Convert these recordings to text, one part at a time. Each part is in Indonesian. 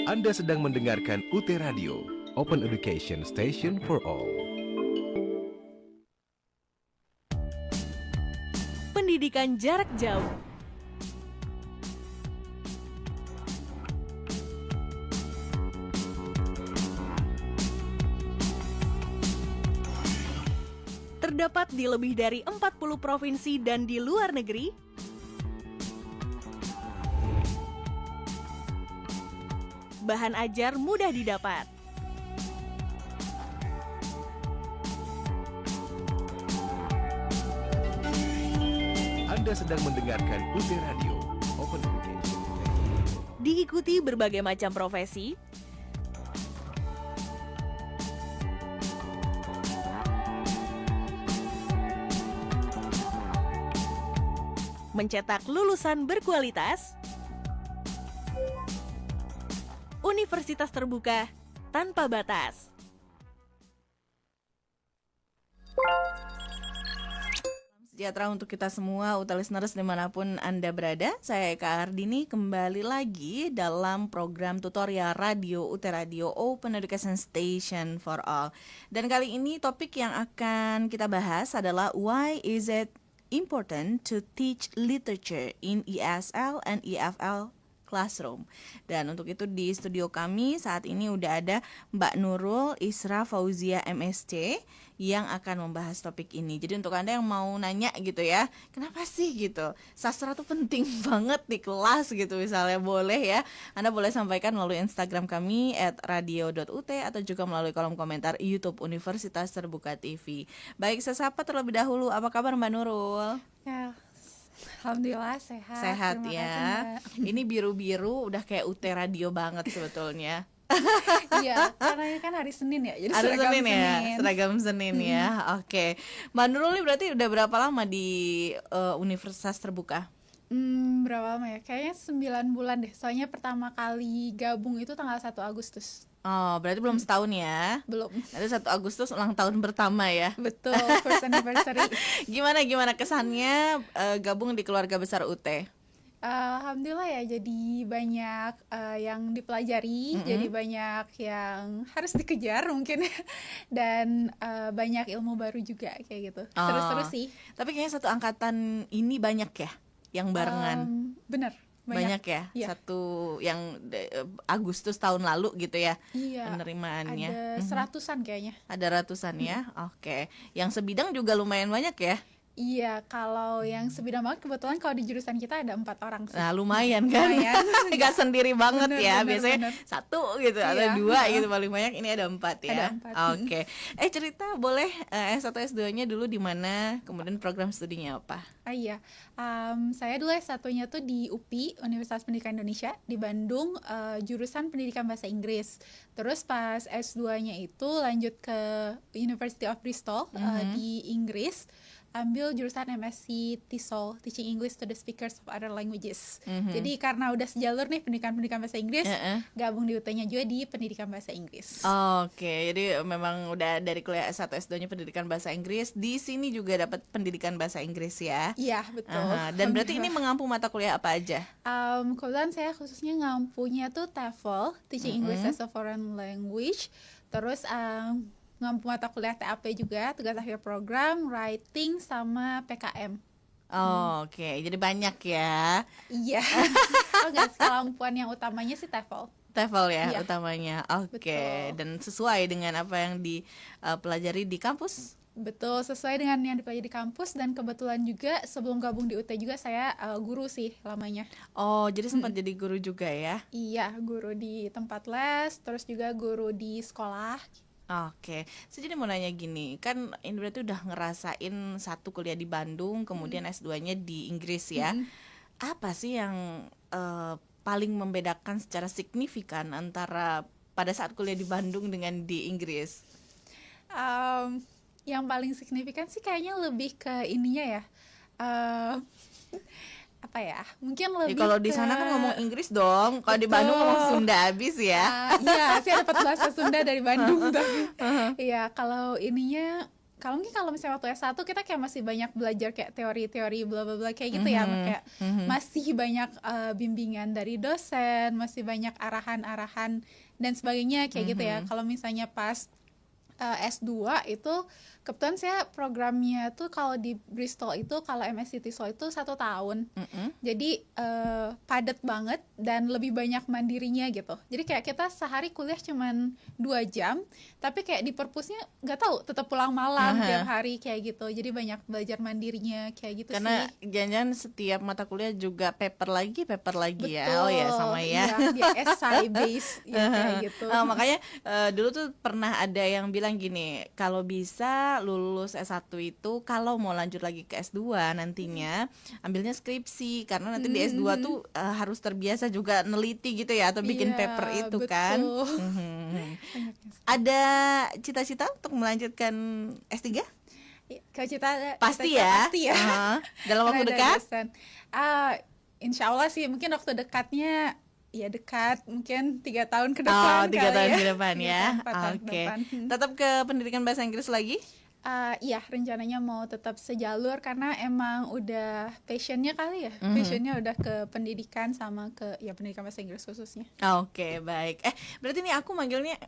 Anda sedang mendengarkan UT Radio, Open Education Station for All. Pendidikan jarak jauh. Terdapat di lebih dari 40 provinsi dan di luar negeri. Bahan ajar mudah didapat. Anda sedang mendengarkan UT Radio, Open Education. Diikuti berbagai macam profesi, mencetak lulusan berkualitas, universitas terbuka tanpa batas. Sejahtera untuk kita semua, UT listeners dimanapun Anda berada. Saya Eka Ardini kembali lagi dalam program tutorial radio UT Radio Open Education Station for All. Dan kali ini topik yang akan kita bahas adalah why is it important to teach literature in ESL and EFL classroom. Dan untuk itu di studio kami saat ini udah ada Mbak Nurul Isra Fauzia MSc yang akan membahas topik ini. Jadi untuk Anda yang mau nanya gitu ya, kenapa sih gitu sastra tuh penting banget di kelas gitu misalnya, boleh ya, Anda boleh sampaikan melalui Instagram kami @radio.ut atau juga melalui kolom komentar YouTube Universitas Terbuka TV. Baik, saya sapa terlebih dahulu, apa kabar Mbak Nurul? Ya, alhamdulillah sehat. Sehat Terima ya. kasih, Ini biru-biru udah kayak UT Radio banget sebetulnya. Iya, karena ini kan hari Senin ya. Jadi Hari seragam Senin ya, seragam Senin ya. Oke. Mbak Nurul ini berarti udah berapa lama di Universitas Terbuka? Berapa lama ya? Kayaknya 9 bulan deh. Soalnya pertama kali gabung itu tanggal 1 Agustus. Oh, berarti belum setahun ya? Belum. Nanti 1 Agustus ulang tahun pertama ya. Betul, first anniversary. Gimana kesannya gabung di keluarga besar UT? Alhamdulillah ya, jadi banyak yang dipelajari, jadi banyak yang harus dikejar mungkin, dan banyak ilmu baru juga kayak gitu. Seru-seru sih. Tapi kayaknya satu angkatan ini banyak ya yang barengan. Bener. Banyak ya, Iya. Satu yang Agustus tahun lalu gitu ya, Iya, penerimaannya. ada seratusan kayaknya. Ada ratusan ya, oke. Yang sebidang juga lumayan banyak ya. Iya, kalau yang sebidang banget kebetulan kalau di jurusan kita ada 4 orang sih. Nah lumayan kan, Lumayan. Gak sendiri banget ya, Bener, biasanya bener. 1 gitu atau Iya. 2 gitu paling banyak, ini ada 4 ya. Ada 4. Oke. Cerita boleh S1 S2-nya dulu di mana, kemudian program studinya apa? Iya, saya dulu S1-nya tuh di UPI, Universitas Pendidikan Indonesia, di Bandung, jurusan pendidikan bahasa Inggris. Terus pas S2-nya itu lanjut ke University of Bristol di Inggris, ambil jurusan MSc TESOL, Teaching English to the Speakers of Other Languages. Jadi karena udah sejalur nih pendidikan bahasa Inggris, gabung di UT-nya juga di pendidikan bahasa Inggris. Oke, jadi memang udah dari kuliah S1 S2-nya pendidikan bahasa Inggris, di sini juga dapat pendidikan bahasa Inggris ya. Iya, betul. Dan berarti ini mengampu mata kuliah apa aja? Kebetulan saya khususnya ngampunya tuh TEFL, Teaching English as a Foreign Language. Terus ngampu mata kuliah TAP juga, tugas akhir program, writing, sama PKM. Oke, jadi banyak ya. Iya. Oh enggak, kemampuan yang utamanya sih TEFL. TEFL ya Iya. utamanya. Oke, Betul. dan sesuai dengan apa yang dipelajari di kampus? Betul, sesuai dengan yang dipelajari di kampus, dan kebetulan juga sebelum gabung di UT juga saya guru sih lamanya. Oh, jadi sempat jadi guru juga ya? Iya, guru di tempat les, terus juga guru di sekolah. Oke, saya jadi mau nanya gini, kan ini berarti udah ngerasain satu kuliah di Bandung, kemudian S2-nya di Inggris ya. Apa sih yang paling membedakan secara signifikan antara pada saat kuliah di Bandung dengan di Inggris? Yang paling signifikan sih kayaknya lebih ke ininya ya, apa ya, mungkin lebih Kalau di sana kan ngomong Inggris dong, kalau di Bandung ngomong Sunda habis ya. Iya, saya dapat bahasa Sunda dari Bandung tapi iya, kalau ininya kalau misalnya waktu S1 kita kayak masih banyak belajar kayak teori-teori bla bla bla kayak gitu ya, kayak masih banyak bimbingan dari dosen, masih banyak arahan-arahan dan sebagainya kayak gitu ya. Kalau misalnya pas S2 itu kebetulan saya programnya tuh kalau di Bristol itu, kalau MSc TESOL itu 1 tahun. Jadi padat banget dan lebih banyak mandirinya gitu. Jadi kayak kita sehari kuliah cuman 2 jam, tapi kayak di perpusnya nggak tahu tetap pulang malam tiap hari kayak gitu. Jadi banyak belajar mandirinya kayak gitu. Karena sih. jangan setiap mata kuliah juga paper lagi Betul. ya. Oh ya, sama ya. Iya, dia essay base ya, kayak gitu. Makanya dulu tuh pernah ada yang bilang gini, kalau bisa lulus S1 itu kalau mau lanjut lagi ke S2 nantinya ambilnya skripsi, karena nanti di S2 tuh harus terbiasa juga neliti gitu ya, atau bikin Iya, paper itu betul. kan. Ada cita-cita untuk melanjutkan S3? Kalau cita Pasti cita-cita ya. pasti ya. Dalam waktu Karena ada dekat? dosen. Insya Allah sih, mungkin waktu dekatnya ya dekat, mungkin 3 tahun ke depan 3 kali tahun ya. ke depan 3 ya. tahun, 4 tahun ke Oke. depan. Tetap ke pendidikan bahasa Inggris lagi? Iya, rencananya mau tetap sejalur karena emang udah passionnya kali ya. Passionnya udah ke pendidikan sama ke ya pendidikan bahasa Inggris khususnya. Oke, baik. Berarti nih aku manggilnya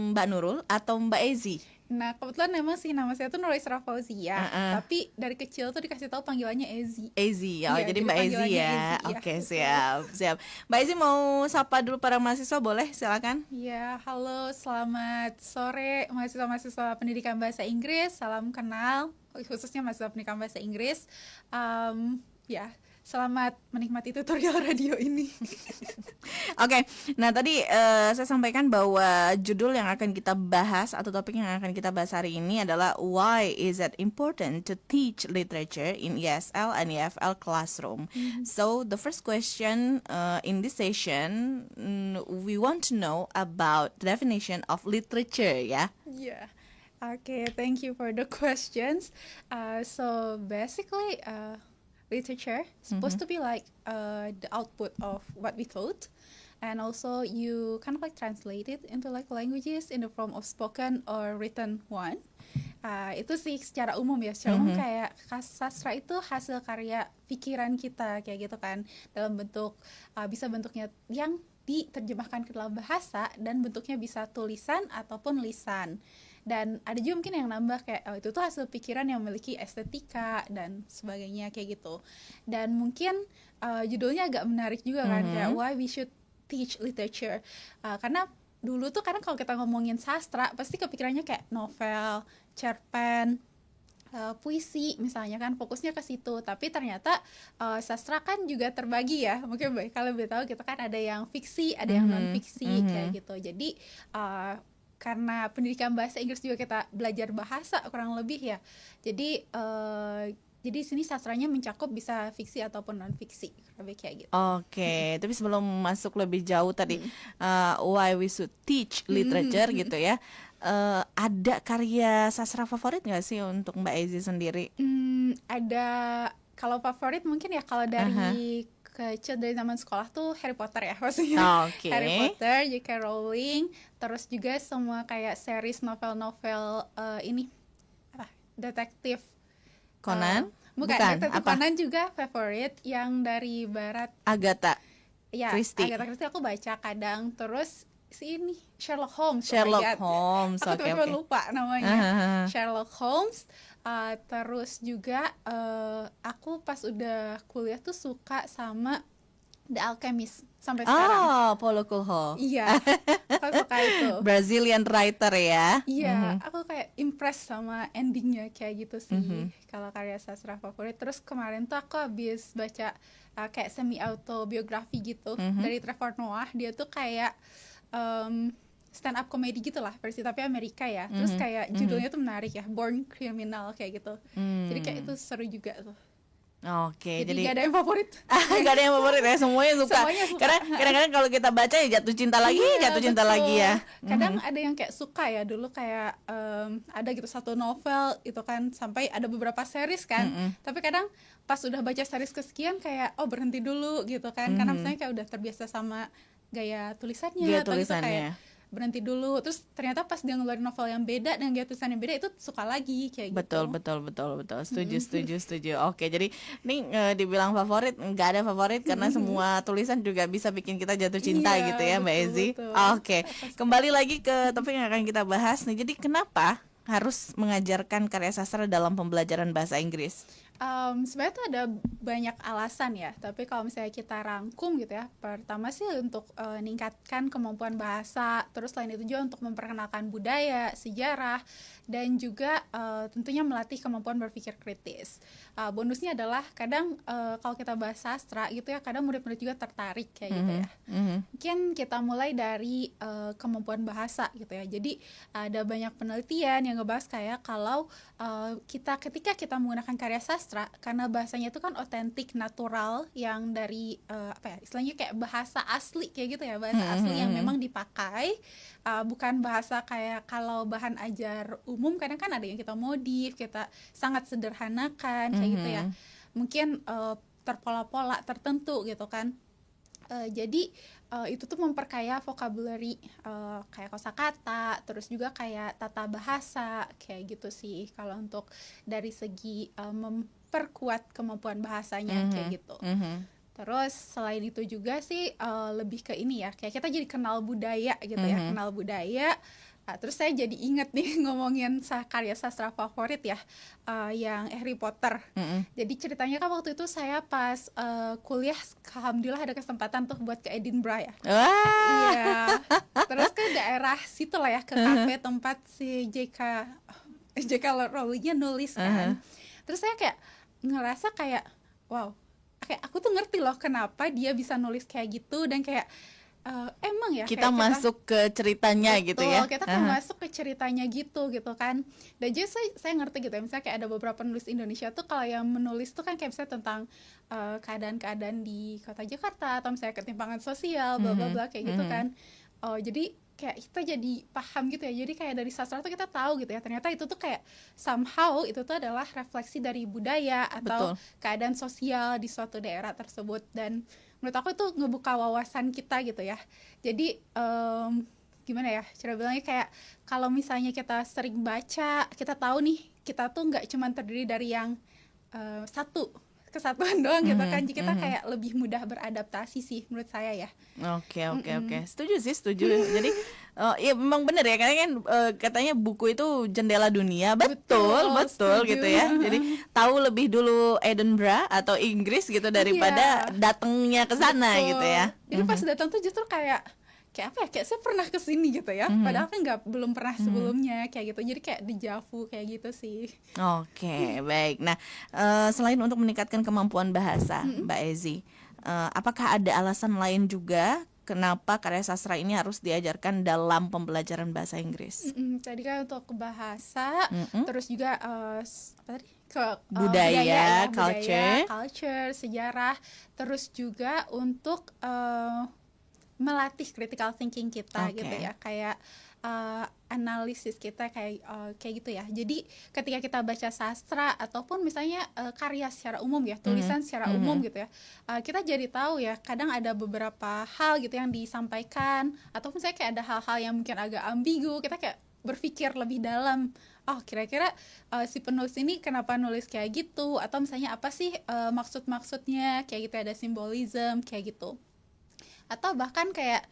Mbak Nurul atau Mbak Ezi? Nah, kebetulan memang sih nama saya tuh Nurisra Fauzia, tapi dari kecil tuh dikasih tahu panggilannya Ezi. Ezi, Iya, jadi jadi Mbak Ezi panggilannya ya. Ezi, iya, Oke, betul. siap. Mbak Ezi mau sapa dulu para mahasiswa, boleh? Silakan. Ya, halo, selamat sore mahasiswa-mahasiswa pendidikan bahasa Inggris, salam kenal, khususnya mahasiswa pendidikan bahasa Inggris. Ya, selamat menikmati tutorial radio ini. Oke, nah tadi saya sampaikan bahwa judul yang akan kita bahas atau topik yang akan kita bahas hari ini adalah Why is it important to teach literature in ESL and EFL classroom? So the first question in this session, we want to know about the definition of literature, ya. Yeah. Okay, thank you for the questions. So basically, literature supposed to be like the output of what we thought, and also you kind of like translate it into like languages in the form of spoken or written one. Itu sih secara umum ya, secara umum kayak sastra itu hasil karya pikiran kita kayak gitu kan, dalam bentuk bisa bentuknya yang diterjemahkan ke dalam bahasa dan bentuknya bisa tulisan ataupun lisan. Dan ada juga mungkin yang nambah kayak itu tuh hasil pikiran yang memiliki estetika dan sebagainya kayak gitu. Dan mungkin judulnya agak menarik juga kan, kayak why we should teach literature. Karena dulu tuh karena kalau kita ngomongin sastra pasti kepikirannya kayak novel, cerpen, puisi misalnya kan, fokusnya ke situ. Tapi ternyata sastra kan juga terbagi ya, mungkin kalau boleh tahu kita kan ada yang fiksi, ada yang non fiksi kayak gitu. Jadi karena pendidikan bahasa Inggris juga kita belajar bahasa kurang lebih ya, jadi di sini sastranya mencakup bisa fiksi ataupun non fiksi, lebih kayak gitu. Oke, tapi sebelum masuk lebih jauh tadi why we should teach literature gitu ya, ada karya sastra favorit nggak sih untuk Mbak Ezi sendiri? Ada, kalau favorit mungkin ya kalau dari kecil dari zaman sekolah tuh Harry Potter ya pastinya. Oke. Harry Potter, J.K. Rowling, terus juga semua kayak series novel-novel ini apa? Detektif Conan? Bukan, Detektif apa? Conan juga favorit, yang dari barat. Agatha Ya, Christie. Agatha Christie aku baca kadang, terus si ini Sherlock Holmes. Sherlock Holmes. Aku Oke, tiba-tiba oke. lupa namanya. Sherlock Holmes. Terus juga aku pas udah kuliah tuh suka sama The Alchemist sampai sekarang. Oh, Paulo Coelho. Iya, aku suka itu. Brazilian writer ya. Iya, aku kayak impress sama endingnya kayak gitu sih. Kalau karya sastra favorit. Terus kemarin tuh aku habis baca kayak semi autobiografi gitu dari Trevor Noah. Dia tuh kayak stand up comedy gitu lah versi tapi Amerika ya. Terus kayak judulnya tuh menarik ya, Born Criminal kayak gitu. Jadi kayak itu seru juga tuh. Oke, Jadi jadi gak ada yang favorit. gak ada yang favorit ya, semuanya suka. Semuanya suka. Karena kadang-kadang kalau kita baca ya jatuh cinta lagi, Iya, jatuh cinta betul. lagi ya. Kadang ada yang kayak suka ya, dulu kayak ada gitu satu novel itu kan sampai ada beberapa series kan. Tapi kadang pas udah baca series kesekian kayak berhenti dulu gitu kan. Karena misalnya kayak udah terbiasa sama gaya tulisannya Gaya atau gitu tulisannya. kayak berhenti dulu, terus ternyata pas dia ngeluarin novel yang beda dan gaya tulisan yang beda itu suka lagi kayak Betul, gitu. betul. Setuju. Oke, jadi ini dibilang favorit, nggak ada favorit karena semua tulisan juga bisa bikin kita jatuh cinta Iya, gitu ya, Mbak betul, Ezi. betul. Oke, kembali lagi ke topik yang akan kita bahas nih. Jadi kenapa harus mengajarkan karya sastra dalam pembelajaran bahasa Inggris? Sebenarnya tuh ada banyak alasan ya, tapi kalau misalnya kita rangkum gitu ya, pertama sih untuk meningkatkan kemampuan bahasa, terus selain itu juga untuk memperkenalkan budaya, sejarah, dan juga tentunya melatih kemampuan berpikir kritis. Bonusnya adalah kadang kalau kita bahas sastra gitu ya, kadang murid-murid juga tertarik kayak gitu ya. Mungkin kita mulai dari kemampuan bahasa gitu ya. Jadi ada banyak penelitian yang ngebahas kayak kalau ketika kita menggunakan karya sastra, karena bahasanya itu kan otentik, natural, yang dari istilahnya kayak bahasa asli kayak gitu ya, bahasa asli yang memang dipakai, bukan bahasa kayak kalau bahan ajar umum kadang kan ada yang kita modif, kita sangat sederhanakan kayak gitu ya, mungkin terpola-pola tertentu gitu kan. Jadi itu tuh memperkaya vocabulary, kayak kosakata, terus juga kayak tata bahasa kayak gitu sih kalau untuk dari segi memperkuat kemampuan bahasanya kayak gitu. Terus selain itu juga sih lebih ke ini ya, kayak kita jadi kenal budaya gitu ya, kenal budaya. Terus saya jadi inget nih ngomongin karya sastra favorit ya, yang Harry Potter. Jadi ceritanya kan waktu itu saya pas kuliah, alhamdulillah ada kesempatan tuh buat ke Edinburgh ya. Wah. Iya. Terus ke daerah situ lah ya, ke kafe tempat si J.K. Rowling-nya nulis kan. Terus saya kayak ngerasa kayak wow, kayak aku tuh ngerti loh kenapa dia bisa nulis kayak gitu, dan kayak emang ya Kita kayak masuk ke ceritanya gitu ya. kita kan masuk ke ceritanya gitu kan. Dan jadi saya ngerti gitu ya, misalnya kayak ada beberapa penulis Indonesia tuh kalau yang menulis tuh kan kayak misalnya tentang keadaan-keadaan di kota Jakarta, atau misalnya ketimpangan sosial bla bla bla kayak gitu kan. Jadi kayak kita jadi paham gitu ya, jadi kayak dari sastra tuh kita tahu gitu ya, ternyata itu tuh kayak somehow itu tuh adalah refleksi dari budaya atau keadaan sosial di suatu daerah tersebut. Dan menurut aku itu ngebuka wawasan kita gitu ya. Jadi gimana ya cara bilangnya, kayak kalau misalnya kita sering baca, kita tahu nih kita tuh nggak cuma terdiri dari yang satu kesatuan doang gitu kan. Jadi kita kayak lebih mudah beradaptasi sih menurut saya ya. Oke. Setuju. Jadi ya memang benar ya, karena kan katanya buku itu jendela dunia. Betul gitu ya. Jadi tahu lebih dulu Edinburgh atau Inggris gitu daripada datangnya ke sana gitu ya. Jadi pas datang tuh justru kayak apa ya, kayak saya pernah kesini gitu ya, padahal kan belum pernah sebelumnya kayak gitu. Jadi kayak dejavu kayak gitu sih. Oke, baik. Nah, selain untuk meningkatkan kemampuan bahasa, Mbak Ezi, apakah ada alasan lain juga kenapa karya sastra ini harus diajarkan dalam pembelajaran bahasa Inggris? Tadi kan untuk ke bahasa, terus juga apa tadi? Budaya, culture, sejarah, terus juga untuk melatih critical thinking kita gitu ya, kayak analisis kita kayak gitu ya. Jadi ketika kita baca sastra ataupun misalnya karya secara umum ya, tulisan secara umum gitu ya, kita jadi tahu ya kadang ada beberapa hal gitu yang disampaikan, atau misalnya kayak ada hal-hal yang mungkin agak ambigu, kita kayak berpikir lebih dalam, kira-kira si penulis ini kenapa nulis kayak gitu, atau misalnya apa sih maksud-maksudnya kayak gitu, ada simbolism kayak gitu. Atau bahkan kayak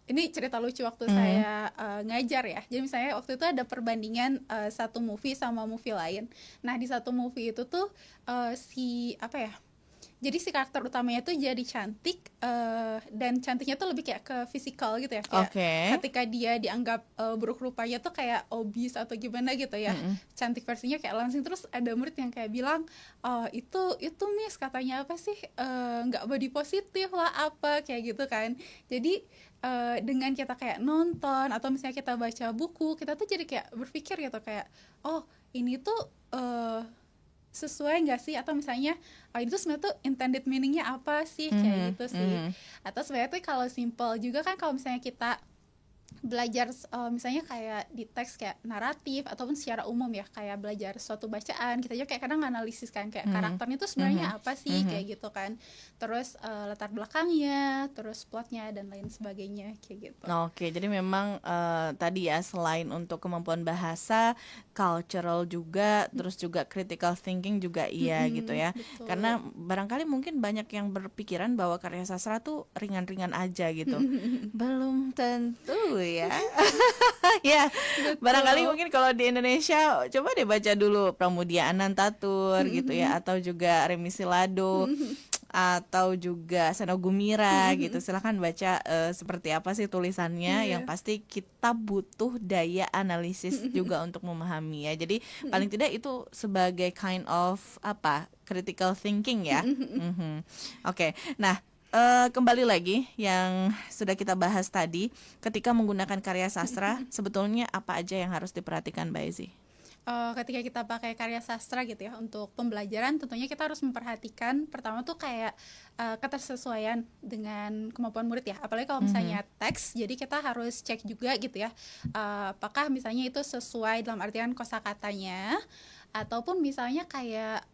ini cerita lucu waktu saya ngajar ya. Jadi misalnya waktu itu ada perbandingan satu movie sama movie lain. Nah di satu movie itu tuh jadi si karakter utamanya tuh jadi cantik, dan cantiknya tuh lebih kayak ke physical gitu ya, kayak ketika dia dianggap buruk rupanya tuh kayak obese atau gimana gitu ya, cantik versinya kayak langsing. Terus ada murid yang kayak bilang, itu miss katanya apa sih, nggak body positif lah apa kayak gitu kan. Jadi dengan kita kayak nonton atau misalnya kita baca buku, kita tuh jadi kayak berpikir gitu kayak, ini tuh sesuai nggak sih, atau misalnya itu sebenarnya tuh intended meaningnya apa sih kayak gitu sih. Atau sebenarnya tuh kalau simple juga kan, kalau misalnya kita belajar misalnya kayak di teks kayak naratif ataupun secara umum ya, kayak belajar suatu bacaan, kita juga kayak kadang analisis kan kayak karakternya itu sebenarnya apa sih, kayak gitu kan. Terus latar belakangnya, terus plotnya dan lain sebagainya kayak gitu. Oke, jadi memang tadi ya, selain untuk kemampuan bahasa, cultural juga, terus juga critical thinking juga iya gitu ya. Betul. Karena barangkali mungkin banyak yang berpikiran bahwa karya sastra tuh ringan-ringan aja gitu. Belum tentu ya. Ya, barangkali mungkin kalau di Indonesia coba deh baca dulu Pramudia Anantatur gitu ya, atau juga Remi Silado, atau juga Seno Gumira gitu. Silahkan baca seperti apa sih tulisannya. Yang pasti kita butuh daya analisis juga untuk memahami ya. Jadi paling tidak itu sebagai kind of apa, critical thinking ya. Oke. Nah, kembali lagi yang sudah kita bahas tadi, ketika menggunakan karya sastra sebetulnya apa aja yang harus diperhatikan, Mbak Ezi? Ketika kita pakai karya sastra gitu ya untuk pembelajaran, tentunya kita harus memperhatikan pertama tuh kayak ketersesuaian dengan kemampuan murid ya. Apalagi kalau misalnya teks, jadi kita harus cek juga gitu ya, apakah misalnya itu sesuai dalam artian kosakatanya, ataupun misalnya kayak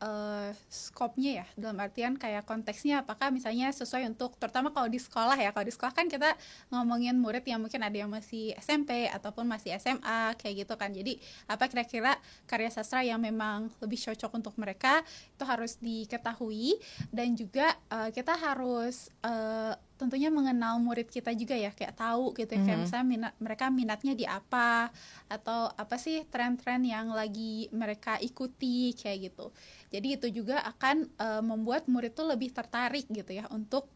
skopnya ya, dalam artian kayak konteksnya apakah misalnya sesuai untuk, terutama kalau di sekolah ya. Kalau di sekolah kan kita ngomongin murid yang mungkin ada yang masih SMP ataupun masih SMA kayak gitu kan. Jadi apa kira-kira karya sastra yang memang lebih cocok untuk mereka itu harus diketahui. Dan juga kita harus tentunya mengenal murid kita juga ya, kayak tahu gitu ya, kayak misalnya mereka minatnya di apa, atau apa sih tren-tren yang lagi mereka ikuti kayak gitu. Jadi itu juga akan membuat murid tuh lebih tertarik gitu ya untuk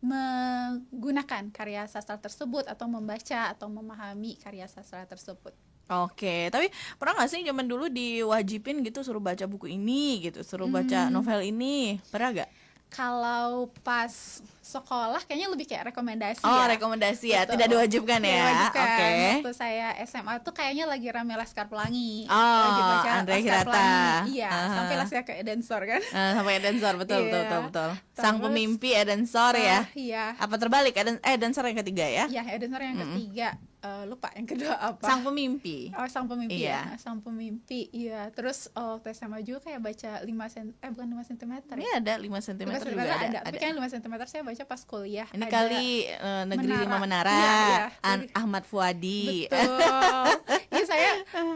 menggunakan karya sastra tersebut, atau membaca atau memahami karya sastra tersebut. Oke, tapi pernah nggak sih zaman dulu diwajibin gitu suruh baca buku ini gitu, suruh baca novel ini, pernah gak? Kalau pas sekolah kayaknya lebih kayak rekomendasi Oh, ya. rekomendasi ya, Betul. tidak diwajibkan ya. Diwajibkan. Oke. Waktu saya SMA tuh kayaknya lagi rame Laskar Pelangi. Oh, Wajib baca Andrea Laskar Hirata. Pelangi. Iya, sampai Laskar ke Edensor kan. Sampai Edensor, betul, Iya. betul. Sang Terus, pemimpi Edensor ya. Iya. Apa terbalik? Edensor yang ketiga ya? Iya, Edensor yang ketiga. Lupa yang kedua apa. Sang pemimpi. Oh, Sang Pemimpi Iya. ya. Sang Pemimpi. Iya. Terus waktu SMA juga kayak baca 5 cm ya. Ini ada 5 cm 5 juga ada. Tapi kan 5 cm saya baca pas kuliah. Ini Ada kali Negeri Menara. Lima Menara, Iya. Ahmad Fuadi. Betul. Iya, saya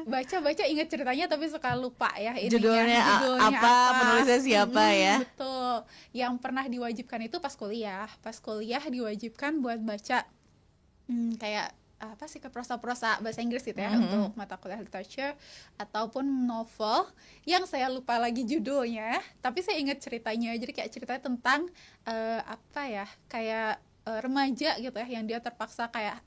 baca ingat ceritanya tapi suka lupa ya ininya, Judulnya apa, penulisnya siapa ya. Betul. Yang pernah diwajibkan itu pas kuliah. Pas kuliah diwajibkan buat baca kayak apa sih, ke prosa-prosa bahasa Inggris gitu ya, untuk mata kuliah literature ataupun novel yang saya lupa lagi judulnya, tapi saya ingat ceritanya. Jadi kayak ceritanya tentang apa ya, kayak remaja gitu ya, yang dia terpaksa kayak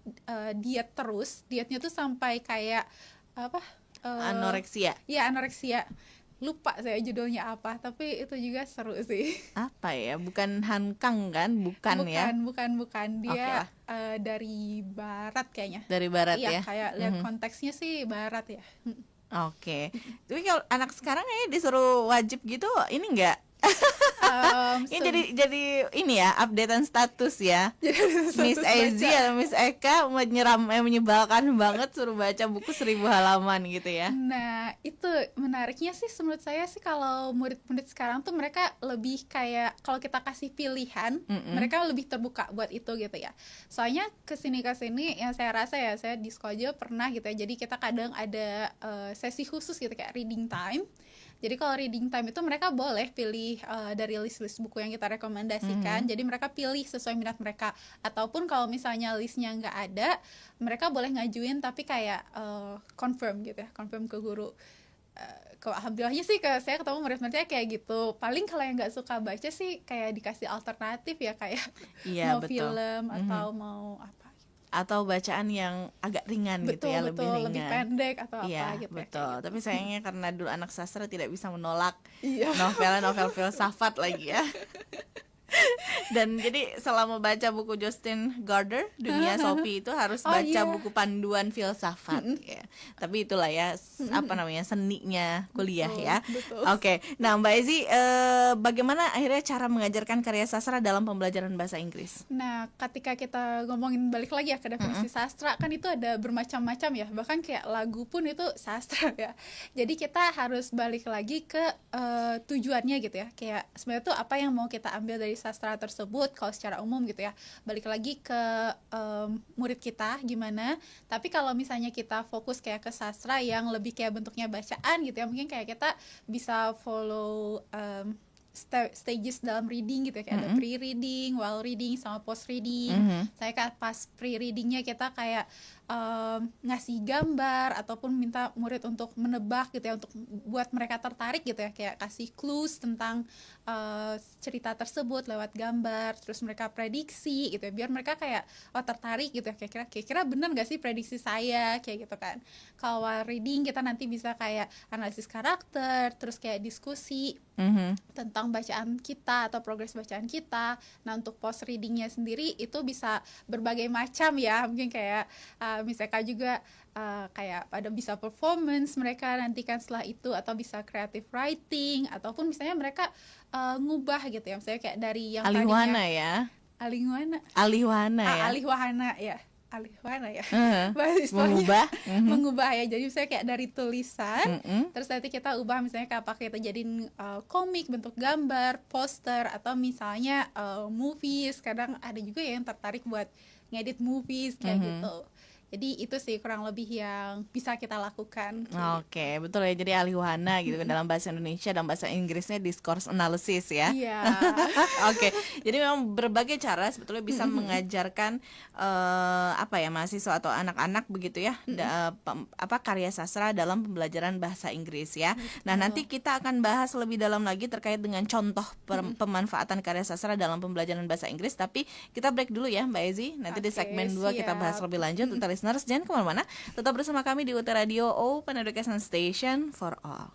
diet terus, dietnya tuh sampai kayak apa, Anoreksia. ya anoreksia. Lupa saya judulnya apa, tapi itu juga seru sih. Apa ya? Bukan Hankang kan? Bukan ya. Bukan. Oke Dia lah. Dari barat kayaknya. Dari barat Iya, ya. kayak lihat konteksnya sih barat ya. Oke. Tapi kalau anak sekarang kayaknya disuruh wajib gitu, ini enggak? Ini jadi ini ya, updatean status ya. Miss Ezi atau Miss Eka menyebalkan banget suruh baca buku 1000 halaman gitu ya. Nah, itu menariknya sih menurut saya sih, kalau murid-murid sekarang tuh mereka lebih kayak, kalau kita kasih pilihan, mereka lebih terbuka buat itu gitu ya. Soalnya kesini yang saya rasa ya, saya di sekolah juga pernah gitu ya. Jadi kita kadang ada sesi khusus gitu kayak reading time. Jadi kalau reading time itu mereka boleh pilih dari list-list buku yang kita rekomendasikan. Jadi mereka pilih sesuai minat mereka. Ataupun kalau misalnya listnya nggak ada, mereka boleh ngajuin tapi kayak confirm gitu ya, confirm ke guru. Alhamdulillahnya sih saya ketemu murid-muridnya kayak gitu. Paling kalau yang nggak suka baca sih kayak dikasih alternatif ya, kayak Iya, mau betul. film atau mau apa. Atau bacaan yang agak ringan gitu ya, lebih ringan. Lebih pendek atau Iya, apa gitu. betul. Ya, kayak Tapi sayangnya karena dulu anak sastra tidak bisa menolak Iya. novel filsafat lagi ya. Dan jadi selama baca buku Justin Gardner Dunia Sophie itu harus Oh, baca iya. buku panduan filsafat ya. Tapi itulah ya apa namanya seninya kuliah Betul, ya. betul. Oke, nah Mbak Ezi, bagaimana akhirnya cara mengajarkan karya sastra dalam pembelajaran bahasa Inggris? Nah, ketika kita ngomongin balik lagi ya ke definisi sastra, kan itu ada bermacam-macam ya, bahkan kayak lagu pun itu sastra ya. Jadi kita harus balik lagi ke tujuannya gitu ya, kayak sebenarnya tuh apa yang mau kita ambil dari sastra tersebut kalau secara umum gitu ya. Balik lagi ke murid kita gimana. Tapi kalau misalnya kita fokus kayak ke sastra yang lebih kayak bentuknya bacaan gitu ya, mungkin kayak kita bisa follow stages dalam reading gitu ya, kayak ada pre-reading, while reading, sama post-reading. Saya kan pas pre-readingnya kita kayak ngasih gambar ataupun minta murid untuk menebak gitu ya, untuk buat mereka tertarik gitu ya, kayak kasih clues tentang cerita tersebut lewat gambar, terus mereka prediksi gitu ya, biar mereka kayak tertarik gitu ya, kira-kira benar gak sih prediksi saya, kayak gitu kan. Kalau while reading kita nanti bisa kayak analisis karakter, terus kayak diskusi tentang bacaan kita atau progres bacaan kita. Nah, untuk post readingnya sendiri itu bisa berbagai macam ya, mungkin kayak misalkan juga kayak ada bisa performance mereka nantikan setelah itu, atau bisa creative writing, ataupun misalnya mereka ngubah gitu ya, misalnya kayak dari yang Alihwana ya. Alihwana Alihwana ya. Alihwana ya, Alihwana ya. Uh-huh. Bahasa istilahnya Mengubah. mengubah ya, jadi misalnya kayak dari tulisan terus nanti kita ubah, misalnya kayak pakai kita jadiin komik, bentuk gambar, poster, atau misalnya movies. Kadang ada juga yang tertarik buat ngedit movies kayak gitu. Jadi itu sih kurang lebih yang bisa kita lakukan. Oke, betul ya. Jadi alihwana gitu kan dalam bahasa Indonesia, dalam bahasa Inggrisnya discourse analysis ya. Iya. Oke, jadi memang berbagai cara sebetulnya bisa mengajarkan apa ya, mahasiswa atau anak-anak begitu ya, karya sastra dalam pembelajaran bahasa Inggris ya. Nah, nanti kita akan bahas lebih dalam lagi terkait dengan contoh pemanfaatan karya sastra dalam pembelajaran bahasa Inggris. Tapi kita break dulu ya Mbak Ezi. Nanti di Oke, segmen 2 kita bahas siap. lebih lanjut. Untuk listeners jangan kemana-mana, tetap bersama kami di UT Radio Open Education Station for All.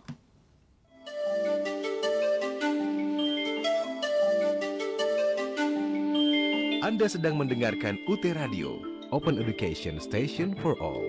Anda sedang mendengarkan UT Radio, Open Education Station for All.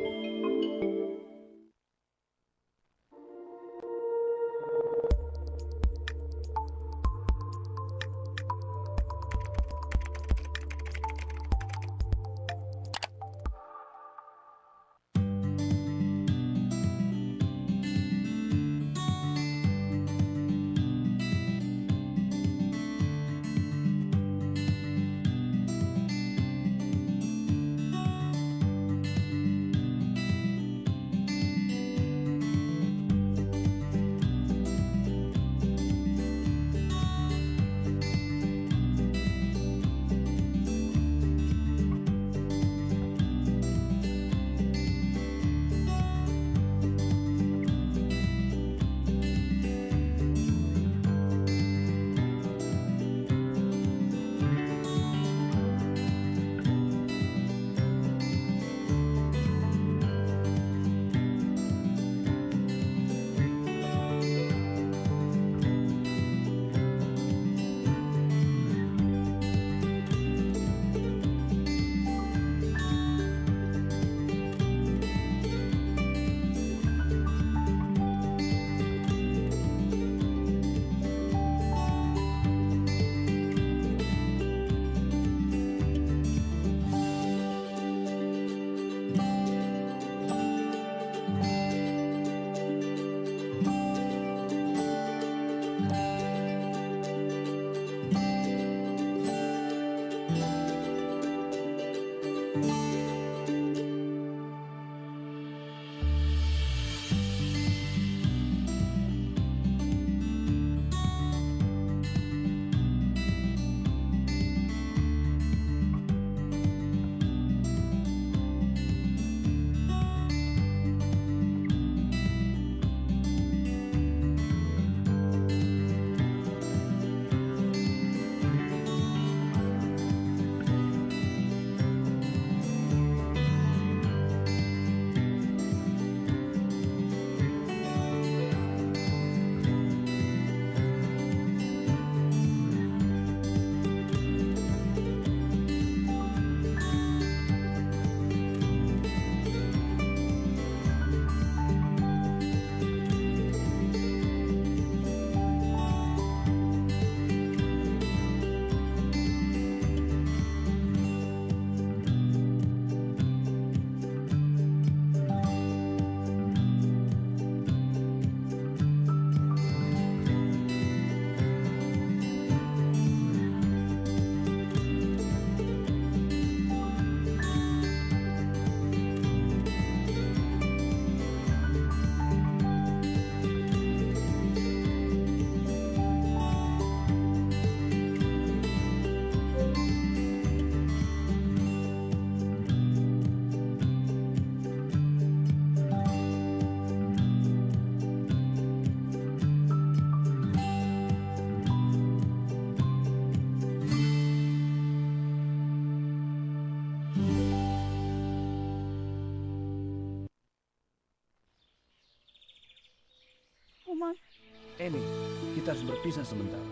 kita harus berpisah sementara.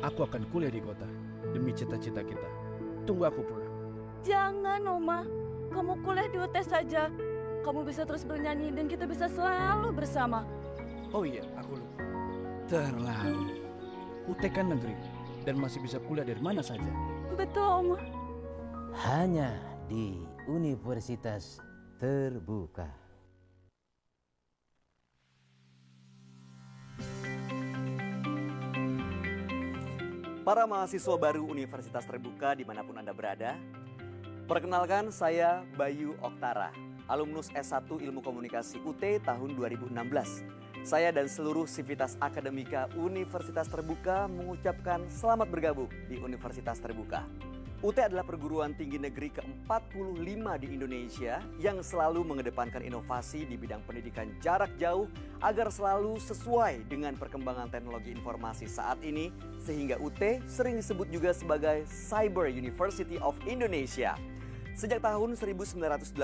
Aku akan kuliah di kota demi cita-cita kita. Tunggu aku pulang. Jangan, Oma. Kamu kuliah di UT saja. Kamu bisa terus bernyanyi dan kita bisa selalu bersama. Oh iya, aku lupa. Terlalu. UT kan negeri dan masih bisa kuliah dari mana saja. Betul, Oma. Hanya di Universitas Terbuka. Para mahasiswa baru Universitas Terbuka dimanapun Anda berada, perkenalkan saya Bayu Oktara, alumnus S1 Ilmu Komunikasi UT tahun 2016. Saya dan seluruh sivitas akademika Universitas Terbuka mengucapkan selamat bergabung di Universitas Terbuka. UT adalah perguruan tinggi negeri ke-45 di Indonesia yang selalu mengedepankan inovasi di bidang pendidikan jarak jauh agar selalu sesuai dengan perkembangan teknologi informasi saat ini, sehingga UT sering disebut juga sebagai Cyber University of Indonesia. Sejak tahun 1984,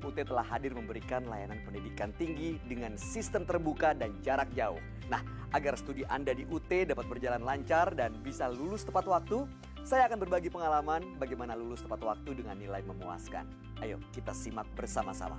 UT telah hadir memberikan layanan pendidikan tinggi dengan sistem terbuka dan jarak jauh. Nah, agar studi Anda di UT dapat berjalan lancar dan bisa lulus tepat waktu, saya akan berbagi pengalaman bagaimana lulus tepat waktu dengan nilai memuaskan. Ayo kita simak bersama-sama.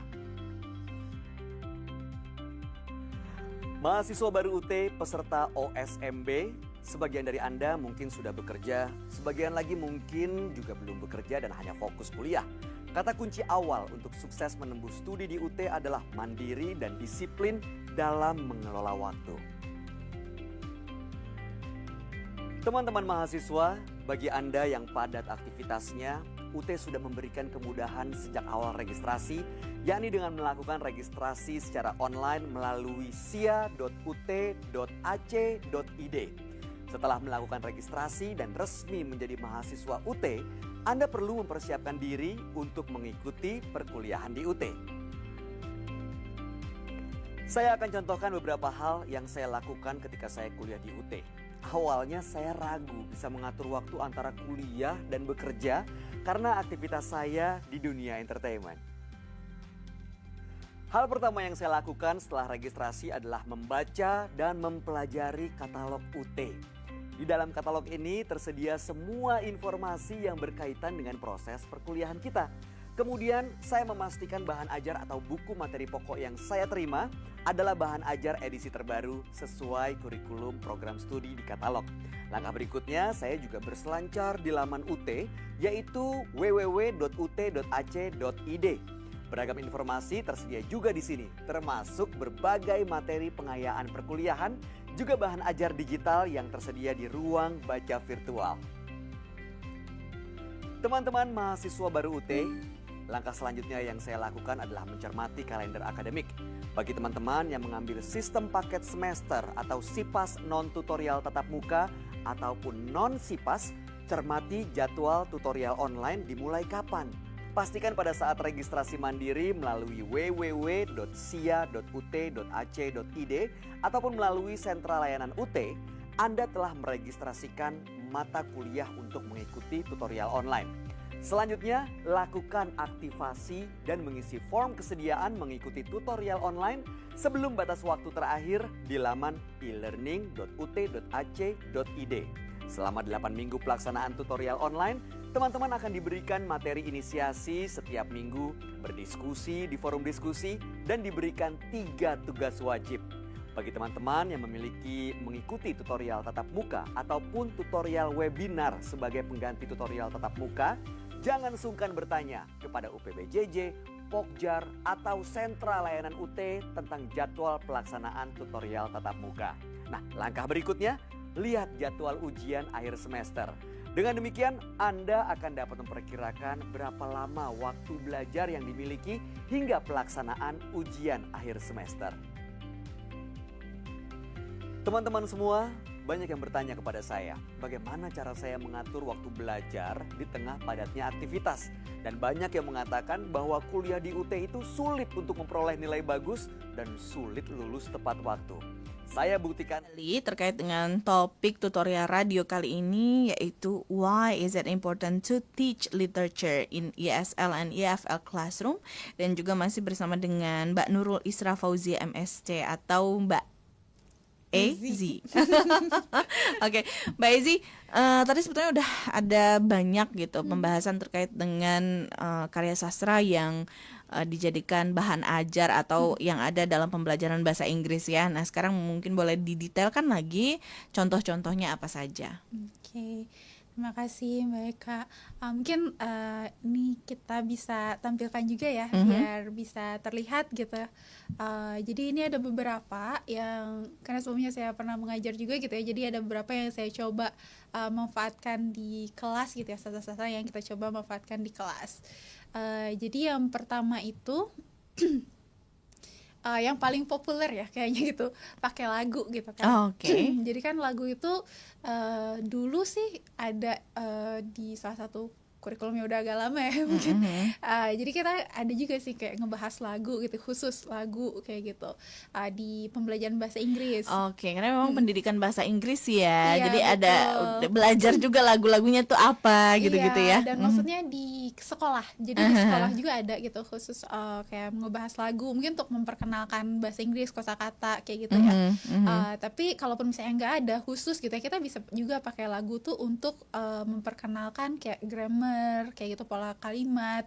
Mahasiswa baru UT peserta OSMB, sebagian dari Anda mungkin sudah bekerja, sebagian lagi mungkin juga belum bekerja dan hanya fokus kuliah. Kata kunci awal untuk sukses menembus studi di UT adalah mandiri dan disiplin dalam mengelola waktu. Teman-teman mahasiswa, bagi Anda yang padat aktivitasnya, UT sudah memberikan kemudahan sejak awal registrasi, yakni dengan melakukan registrasi secara online melalui sia.ut.ac.id. Setelah melakukan registrasi dan resmi menjadi mahasiswa UT, Anda perlu mempersiapkan diri untuk mengikuti perkuliahan di UT. Saya akan contohkan beberapa hal yang saya lakukan ketika saya kuliah di UT. Awalnya saya ragu bisa mengatur waktu antara kuliah dan bekerja karena aktivitas saya di dunia entertainment. Hal pertama yang saya lakukan setelah registrasi adalah membaca dan mempelajari katalog UT. Di dalam katalog ini tersedia semua informasi yang berkaitan dengan proses perkuliahan kita. Kemudian saya memastikan bahan ajar atau buku materi pokok yang saya terima adalah bahan ajar edisi terbaru sesuai kurikulum program studi di katalog. Langkah berikutnya saya juga berselancar di laman UT, yaitu www.ut.ac.id. Beragam informasi tersedia juga di sini, termasuk berbagai materi pengayaan perkuliahan, juga bahan ajar digital yang tersedia di ruang baca virtual. Teman-teman mahasiswa baru UT, langkah selanjutnya yang saya lakukan adalah mencermati kalender akademik. Bagi teman-teman yang mengambil sistem paket semester atau SIPAS non-tutorial tatap muka ataupun non-SIPAS, cermati jadwal tutorial online dimulai kapan. Pastikan pada saat registrasi mandiri melalui www.sia.ut.ac.id ataupun melalui sentra layanan UT, Anda telah meregistrasikan mata kuliah untuk mengikuti tutorial online. Selanjutnya, lakukan aktivasi dan mengisi form kesediaan mengikuti tutorial online sebelum batas waktu terakhir di laman elearning.ut.ac.id. Selama 8 minggu pelaksanaan tutorial online, teman-teman akan diberikan materi inisiasi setiap minggu, berdiskusi di forum diskusi, dan diberikan 3 tugas wajib. Bagi teman-teman yang mengikuti tutorial tatap muka ataupun tutorial webinar sebagai pengganti tutorial tatap muka, jangan sungkan bertanya kepada UPBJJ, Pokjar, atau sentra layanan UT tentang jadwal pelaksanaan tutorial tatap muka. Nah, langkah berikutnya, lihat jadwal ujian akhir semester. Dengan demikian, Anda akan dapat memperkirakan berapa lama waktu belajar yang dimiliki hingga pelaksanaan ujian akhir semester. Teman-teman semua, banyak yang bertanya kepada saya, bagaimana cara saya mengatur waktu belajar di tengah padatnya aktivitas. Dan banyak yang mengatakan bahwa kuliah di UT itu sulit untuk memperoleh nilai bagus dan sulit lulus tepat waktu. Saya buktikan Terkait dengan topik tutorial radio kali ini, yaitu Why is it important to teach literature in ESL and EFL classroom, dan juga masih bersama dengan Mbak Nurul Isra Fauzia MSc atau Mbak Ezi. Oke, Mbak Ezi, tadi sebetulnya udah ada banyak gitu pembahasan terkait dengan karya sastra yang dijadikan bahan ajar atau yang ada dalam pembelajaran bahasa Inggris ya. Nah, sekarang mungkin boleh didetailkan lagi contoh-contohnya apa saja. Oke, terima kasih Mbak Eka. Mungkin ini kita bisa tampilkan juga ya, biar bisa terlihat gitu. Jadi ini ada beberapa yang, karena sebelumnya saya pernah mengajar juga gitu ya, jadi ada beberapa yang saya coba manfaatkan di kelas gitu ya, sastra-sastra yang kita coba manfaatkan di kelas. Jadi yang pertama itu yang paling populer ya kayaknya gitu, pakai lagu gitu kan. Oke. Jadi kan lagu itu dulu sih ada di salah satu kurikulumnya udah agak lama ya mungkin. Jadi kita ada juga sih kayak ngebahas lagu gitu, khusus lagu kayak gitu di pembelajaran bahasa Inggris. Oke, karena memang pendidikan bahasa Inggris ya, Iya, jadi ada betul. belajar juga lagu-lagunya tuh apa gitu-gitu Iya, ya. dan maksudnya di sekolah, jadi di sekolah juga ada gitu khusus kayak ngebahas lagu, mungkin untuk memperkenalkan bahasa Inggris, kosakata kayak gitu ya. Tapi kalaupun misalnya nggak ada khusus gitu ya, kita bisa juga pakai lagu tuh untuk memperkenalkan kayak grammar, kayak gitu, pola kalimat.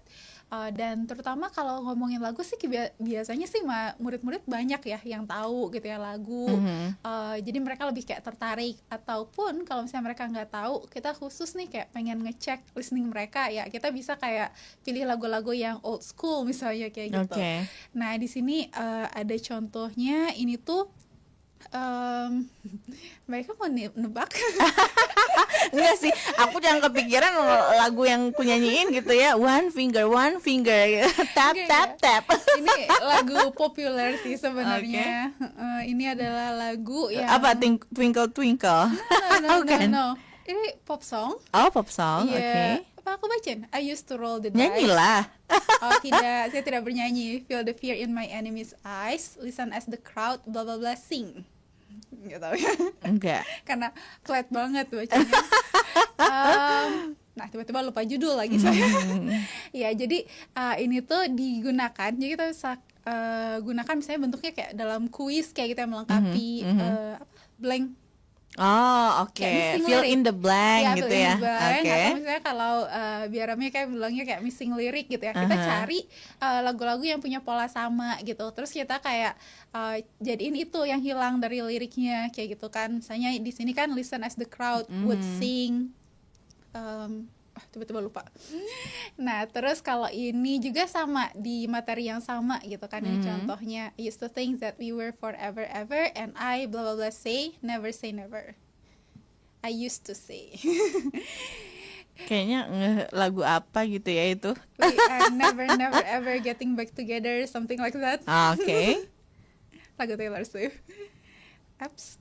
Dan terutama kalau ngomongin lagu sih biasanya sih murid-murid banyak ya yang tahu gitu ya lagu. Jadi mereka lebih kayak tertarik, ataupun kalau misalnya mereka nggak tahu, kita khusus nih kayak pengen ngecek listening mereka ya, kita bisa kayak pilih lagu-lagu yang old school misalnya kayak gitu. Oke. Nah di sini ada contohnya, ini tuh mereka mau nebak. Enggak sih, aku jangan kepikiran lagu yang ku nyanyiin gitu ya. One finger tap Enggak, tap tap. Ini lagu populer sih sebenarnya. Ini adalah lagu yang Apa Twinkle Twinkle? no, Bukan. no. Ini pop song. Oh, pop song. Iya. Oke. Apa aku bacain? I used to roll the dice. Nyanyilah. Oh tidak, saya tidak bernyanyi. Feel the fear in my enemy's eyes. Listen as the crowd blah blah blah sing. Nggak tahu ya. Enggak. Karena flat banget bacanya. Nah tiba-tiba lupa judul lagi saya. Ya jadi ini tuh digunakan, jadi kita bisa gunakan misalnya bentuknya kayak dalam kuis kayak kita melengkapi blank. Oh, oke. Kayak missing Fill lyric. in the blank Ya, gitu fill in ya. the blank. Oke. Atau misalnya kalau biar Rami kayak bilangnya kayak missing lirik gitu ya, kita cari lagu-lagu yang punya pola sama gitu, terus kita kayak jadiin itu yang hilang dari liriknya kayak gitu kan. Misalnya di sini kan listen as the crowd would sing, tiba-tiba lupa. Nah terus kalau ini juga sama di materi yang sama gitu kan. Ini contohnya, I used to think that we were forever ever, and I blah blah blah say never. I used to say. Kayaknya lagu apa gitu ya itu. We are never ever getting back together, something like that. Oke. Lagu Taylor Swift. Apps.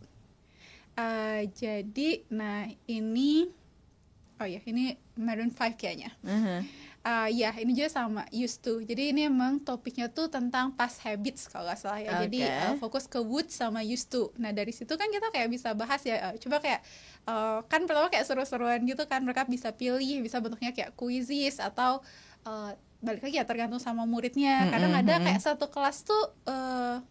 Jadi, nah ini, oh ya, ini Maroon 5 kayaknya. Ya, ini juga sama, used to. Jadi ini emang topiknya tuh tentang past habits kalau nggak salah ya. Jadi fokus ke would sama used to. Nah dari situ kan kita kayak bisa bahas ya. Coba kayak kan pertama kayak seru-seruan gitu kan. Mereka bisa pilih, bisa bentuknya kayak quizzes atau balik lagi ya tergantung sama muridnya. Kadang ada kayak satu kelas tuh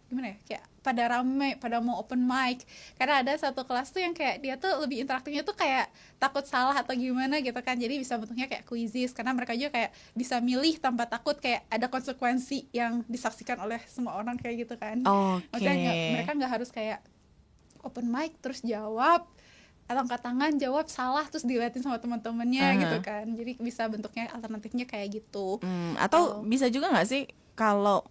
gimana ya, kayak pada rame, pada mau open mic. Karena ada satu kelas tuh yang kayak dia tuh lebih interaktifnya tuh kayak takut salah atau gimana gitu kan. Jadi bisa bentuknya kayak quizzes, karena mereka juga kayak bisa milih tanpa takut kayak ada konsekuensi yang disaksikan oleh semua orang kayak gitu kan. Maksudnya mereka nggak harus kayak open mic terus jawab, atau angkat tangan jawab salah terus diliatin sama teman-temannya gitu kan. Jadi bisa bentuknya alternatifnya kayak gitu. Atau bisa juga nggak sih kalau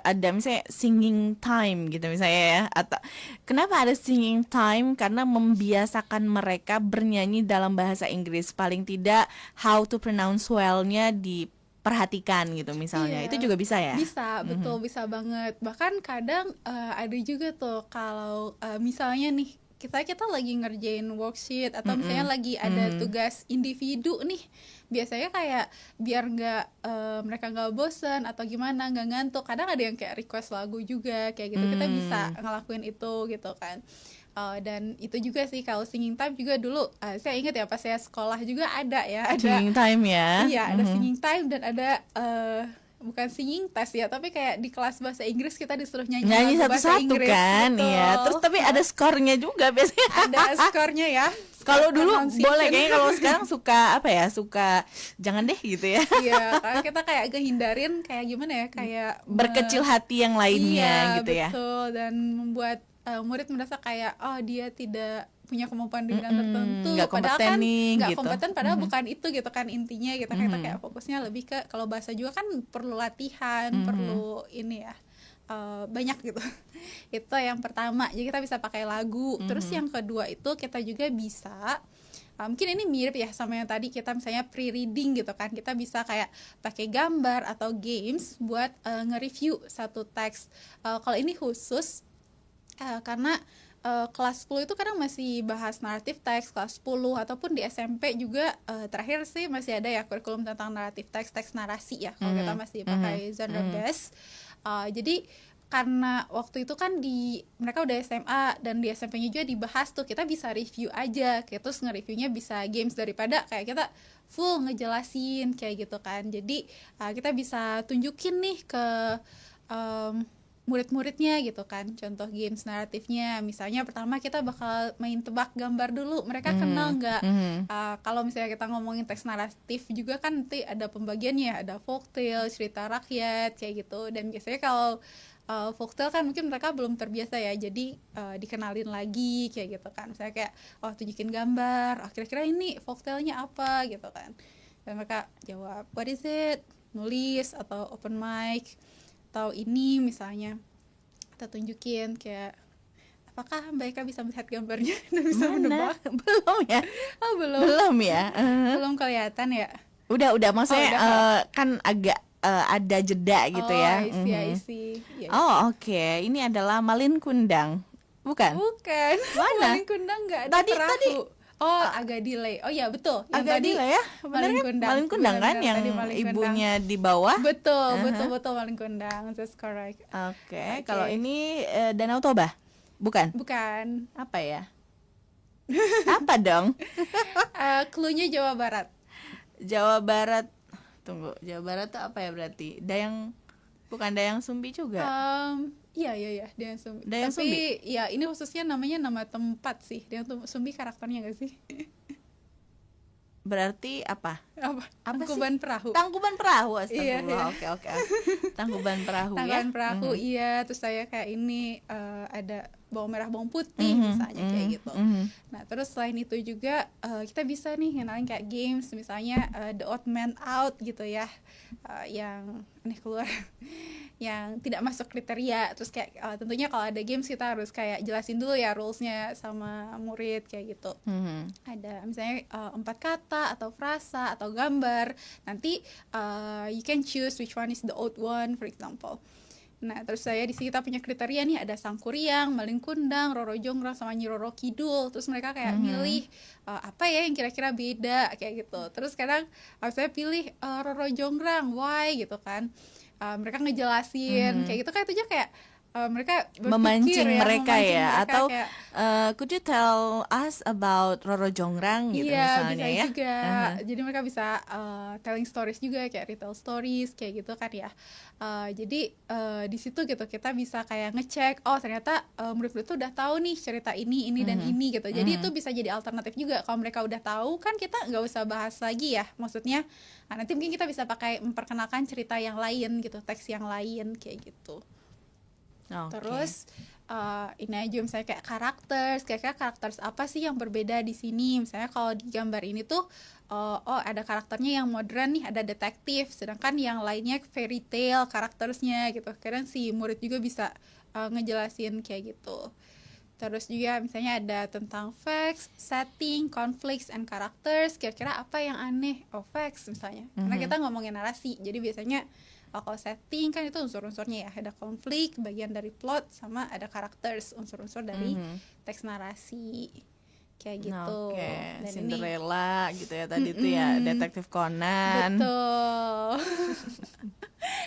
ada misalnya singing time gitu misalnya ya, atau kenapa ada singing time, karena membiasakan mereka bernyanyi dalam bahasa Inggris, paling tidak how to pronounce well-nya diperhatikan gitu misalnya. Itu juga bisa ya? Bisa, betul, bisa banget. Bahkan kadang ada juga tuh kalau misalnya nih kita lagi ngerjain worksheet atau misalnya lagi ada tugas individu nih, biasanya kayak biar mereka nggak bosen atau gimana, nggak ngantuk, kadang ada yang kayak request lagu juga kayak gitu. Kita bisa ngelakuin itu gitu kan. Dan itu juga sih kalau singing time juga dulu saya ingat ya pas saya sekolah juga ada ya, ada singing time ya. iya, ada singing time dan ada bukan singing test ya, tapi kayak di kelas bahasa Inggris kita disuruh nyanyi Nyanyi lagu bahasa satu-satu Inggris, kan, betul. ya. Terus tapi ada skornya juga biasanya. Ada skornya ya. Kalau dulu Pronunciation. boleh, kayaknya kalau sekarang suka jangan deh gitu ya. Iya, karena kita kayak kehindarin kayak gimana ya, kayak Berkecil hati yang lainnya iya, gitu ya. betul, dan membuat murid merasa kayak oh dia tidak punya kemampuan di bidang tertentu, nggak padahal kompeten kan nih, nggak gitu. kompeten, padahal bukan itu gitu kan intinya gitu. Kita kayak fokusnya lebih ke kalau bahasa juga kan perlu latihan, perlu ini ya, banyak gitu. Itu yang pertama, jadi kita bisa pakai lagu. Terus yang kedua itu kita juga bisa mungkin ini mirip ya sama yang tadi kita misalnya pre-reading gitu kan, kita bisa kayak pakai gambar atau games buat nge-review satu teks. Kalau ini khusus karena kelas 10 itu kadang masih bahas naratif teks, kelas 10 ataupun di SMP juga terakhir sih masih ada ya kurikulum tentang naratif teks, teks narasi ya kalau kita masih pakai genre base. Jadi karena waktu itu kan mereka udah SMA dan di SMP-nya juga dibahas tuh, kita bisa review aja kayak, terus nge-reviewnya bisa games daripada kayak kita full ngejelasin kayak gitu kan. Jadi kita bisa tunjukin nih ke murid-muridnya gitu kan, contoh games naratifnya. Misalnya pertama kita bakal main tebak gambar dulu, mereka kenal nggak? Kalau misalnya kita ngomongin teks naratif juga kan nanti ada pembagiannya, ada folktale, cerita rakyat kayak gitu. Dan biasanya kalau folktale kan mungkin mereka belum terbiasa ya, jadi dikenalin lagi kayak gitu kan. Misalnya kayak tunjukin gambar, kira-kira ini folktale-nya apa gitu kan, dan mereka jawab what is it, nulis atau open mic. Atau ini misalnya kita tunjukin kayak apakah Mbak Eka bisa melihat gambarnya dan bisa menebak? Belum ya? Oh belum. Belum ya? Belum kelihatan ya? Udah maksudnya kan agak ada jeda gitu ya. I see. Ya. Oh oke. Ini adalah Malin Kundang. Bukan? Bukan. Mana? Malin Kundang nggak ada perahu. Oh agak delay. Oh ya betul. Yang Agak tadi delay ya? Bener kan? Malin Kundang kan Bener, yang tadi Malin Kundang. ibunya di bawah. Betul Malin Kundang. That's correct. Oke. Kalau ini Danau Toba? Bukan? Bukan. Apa ya? Apa dong? Cluenya Jawa Barat. Jawa Barat. Tunggu, Jawa Barat tuh apa ya berarti? Bukan Dayang Sumbi juga? Iya, Dayang Sumbi. Dayang Tapi Sumbi. ya ini khususnya namanya nama tempat sih. Dayang Sumbi karakternya nggak sih? Berarti apa? Apa? Apa Tangkuban Perahu. Tangkuban Perahu, astagfirullah. Iya. Oke. Tangkuban Perahu ya. Tangkuban Perahu, iya. Terus saya kayak ini ada bawang merah, bawang putih misalnya kayak gitu. Nah terus selain itu juga kita bisa nih ngenalin kayak games, misalnya The Odd Man Out gitu ya, yang aneh keluar, yang tidak masuk kriteria. Terus kayak tentunya kalau ada games kita harus kayak jelasin dulu ya rulesnya sama murid kayak gitu. Ada misalnya 4 kata atau frasa atau gambar. Nanti you can choose which one is the odd one, for example. Nah, terus saya di sini kita punya kriteria nih, ada Sangkuriang, Malin Kundang, Roro Jonggrang sama Nyi Roro Kidul. Terus mereka kayak milih apa ya yang kira-kira beda kayak gitu. Terus kadang saya pilih Roro Jonggrang, why gitu kan. Mereka ngejelasin kayak gitu, kayak itu aja kayak mereka berpikir memancing ya, mereka memancing ya, mereka atau kayak, could you tell us about Roro Jonggrang gitu iya, misalnya bisa ya. juga. Jadi mereka bisa telling stories juga, kayak retell stories kayak gitu kan ya. Jadi di situ gitu kita bisa kayak ngecek, oh ternyata murid-murid tuh udah tahu nih cerita ini dan ini gitu. Jadi itu bisa jadi alternatif juga. Kalau mereka udah tahu kan kita nggak usah bahas lagi ya. Maksudnya nanti mungkin kita bisa pakai memperkenalkan cerita yang lain gitu, teks yang lain kayak gitu. Oke. Terus ini aja misalnya kayak kira-kira karakter apa sih yang berbeda di sini. Misalnya kalau di gambar ini tuh ada karakternya yang modern nih, ada detektif, sedangkan yang lainnya fairy tale karakternya gitu. Kadang si murid juga bisa ngejelasin kayak gitu. Terus juga misalnya ada tentang facts, setting, conflicts, and characters. Kira-kira apa yang aneh? Facts misalnya. Karena kita ngomongin narasi, jadi biasanya kalau setting kan itu unsur-unsurnya ya, ada konflik, bagian dari plot, sama ada characters, unsur-unsur dari teks narasi kayak gitu. Oke, Dan Cinderella gitu ya tadi tuh ya, Detektif Conan. betul.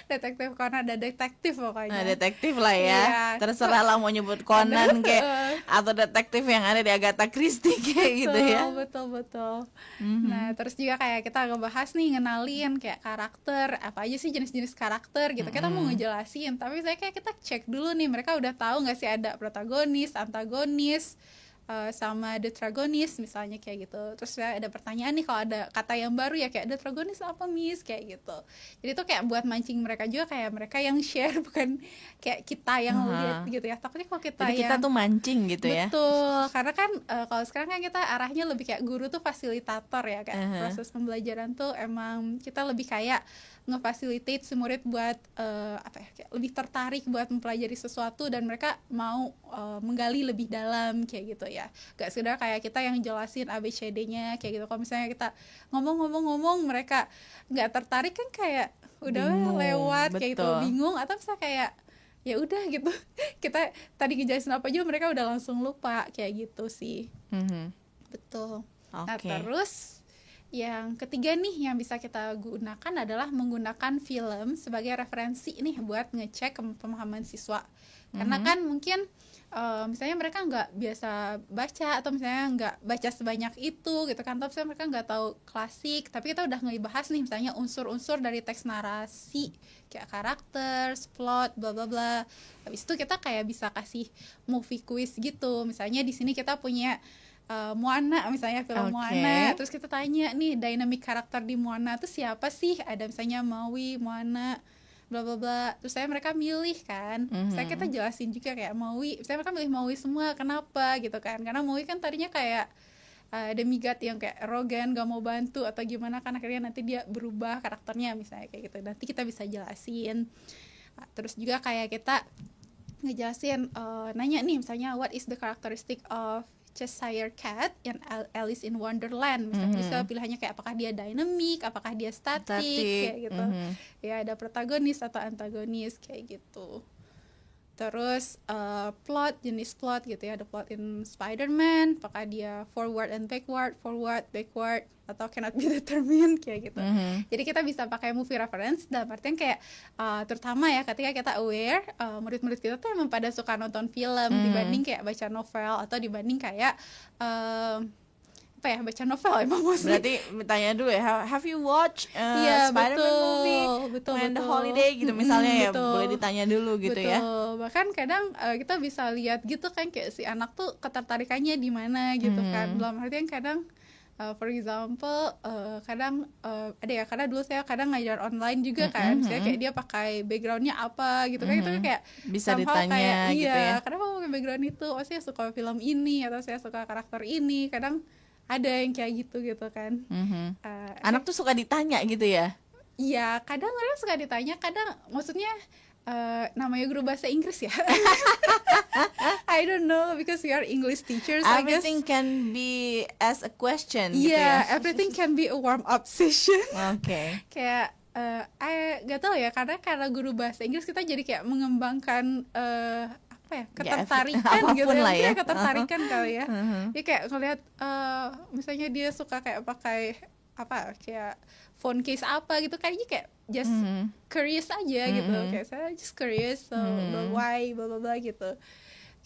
Detektif Conan, ada detektif pokoknya. Nah, detektif lah ya. Iya. Terserah lah mau nyebut Conan kayak atau detektif yang ada di Agatha Christie kayak gitu ya. Betul. Nah, terus juga kayak kita ngebahas nih, ngenalin kayak karakter, apa aja sih jenis-jenis karakter gitu. Kita mau ngejelasin, tapi saya kayak kita cek dulu nih, mereka udah tahu nggak sih ada protagonis, antagonis, sama detragonis misalnya kayak gitu. Terus ya ada pertanyaan nih, kalau ada kata yang baru ya kayak detragonis apa miss kayak gitu. Jadi itu kayak buat mancing mereka juga, kayak mereka yang share bukan kayak kita yang lihat gitu ya. Takutnya kalau kita Jadi kita tuh mancing gitu ya. Betul, karena kan kalau sekarang kan kita arahnya lebih kayak guru tuh fasilitator ya, kayak proses pembelajaran tuh emang kita lebih kayak ngefasilitate si murid buat kayak lebih tertarik buat mempelajari sesuatu dan mereka mau menggali lebih dalam kayak gitu ya. Gak sekedar kayak kita yang jelasin ABCD-nya kayak gitu. Kalau misalnya kita ngomong mereka nggak tertarik kan kayak udah Bingung, lewat kayak gitu, betul. bingung, atau bisa kayak ya udah gitu. Kita tadi ngejelasin apa juga mereka udah langsung lupa kayak gitu sih. Betul. Nah, Oke. terus yang ketiga nih yang bisa kita gunakan adalah menggunakan film sebagai referensi nih buat ngecek pemahaman siswa. Karena kan mungkin misalnya mereka nggak biasa baca, atau misalnya nggak baca sebanyak itu gitu kan, atau misalnya mereka nggak tahu klasik, tapi kita udah ngebahas nih misalnya unsur-unsur dari teks narasi kayak karakter, plot, bla bla bla. Habis itu kita kayak bisa kasih movie quiz gitu. Misalnya di sini kita punya Moana, misalnya film Moana, terus kita tanya nih dynamic karakter di Moana tuh siapa sih, ada misalnya Maui, Moana, bla bla bla. Terus mereka milih kan, saya kita jelasin juga kayak Maui, mereka milih Maui semua, kenapa gitu kan, karena Maui kan tadinya kayak demigod yang kayak arrogant, gak mau bantu atau gimana kan, akhirnya nanti dia berubah karakternya misalnya kayak gitu, nanti kita bisa jelasin. Terus juga kayak kita ngejelasin, nanya nih misalnya what is the characteristic of Cheshire Cat in Alice in Wonderland misalnya. Bisa pilihannya kayak apakah dia dynamic, apakah dia static kayak gitu. Ya ada protagonis atau antagonis kayak gitu. Terus plot, jenis plot gitu ya, ada plot in Spider-Man, apakah dia forward, backward, atau cannot be determined kayak gitu. Jadi kita bisa pakai movie reference dalam artian kayak terutama ya ketika kita aware murid-murid kita tuh emang pada suka nonton film dibanding kayak baca novel, atau dibanding kayak baca novel emang maksudnya. Berarti tanya dulu ya, have you watched Iya, Spider-Man movie when the holiday gitu misalnya ya, boleh ditanya dulu gitu ya. Bahkan kadang kita bisa lihat gitu kan kayak si anak tuh ketertarikannya di mana gitu kan. Dalam artian kadang for example kadang ada ya, karena dulu saya kadang ngajar online juga kan, saya kayak dia pakai backgroundnya apa gitu kan, itu kayak bisa somehow ditanya kayak, gitu iya, ya. kenapa pakai background itu, oh saya suka film ini atau saya suka karakter ini, kadang ada yang kayak gitu kan. Anak tuh suka ditanya gitu ya. Iya, kadang orang suka ditanya, kadang maksudnya namanya guru bahasa Inggris ya. I don't know, because we are English teachers, Everything I guess. can be as a question gitu Yeah, ya. everything can be a warm up session. Oke. Kayak gak tau ya, karena guru bahasa Inggris kita jadi kayak mengembangkan ketertarikan gitu apapun ya, lah ya. mungkin ketertarikan kali ya. Dia kayak ngeliat misalnya dia suka kayak pakai kayak phone case apa gitu, kayaknya kayak just curious aja gitu, kayak saya just curious, so why bla bla bla gitu,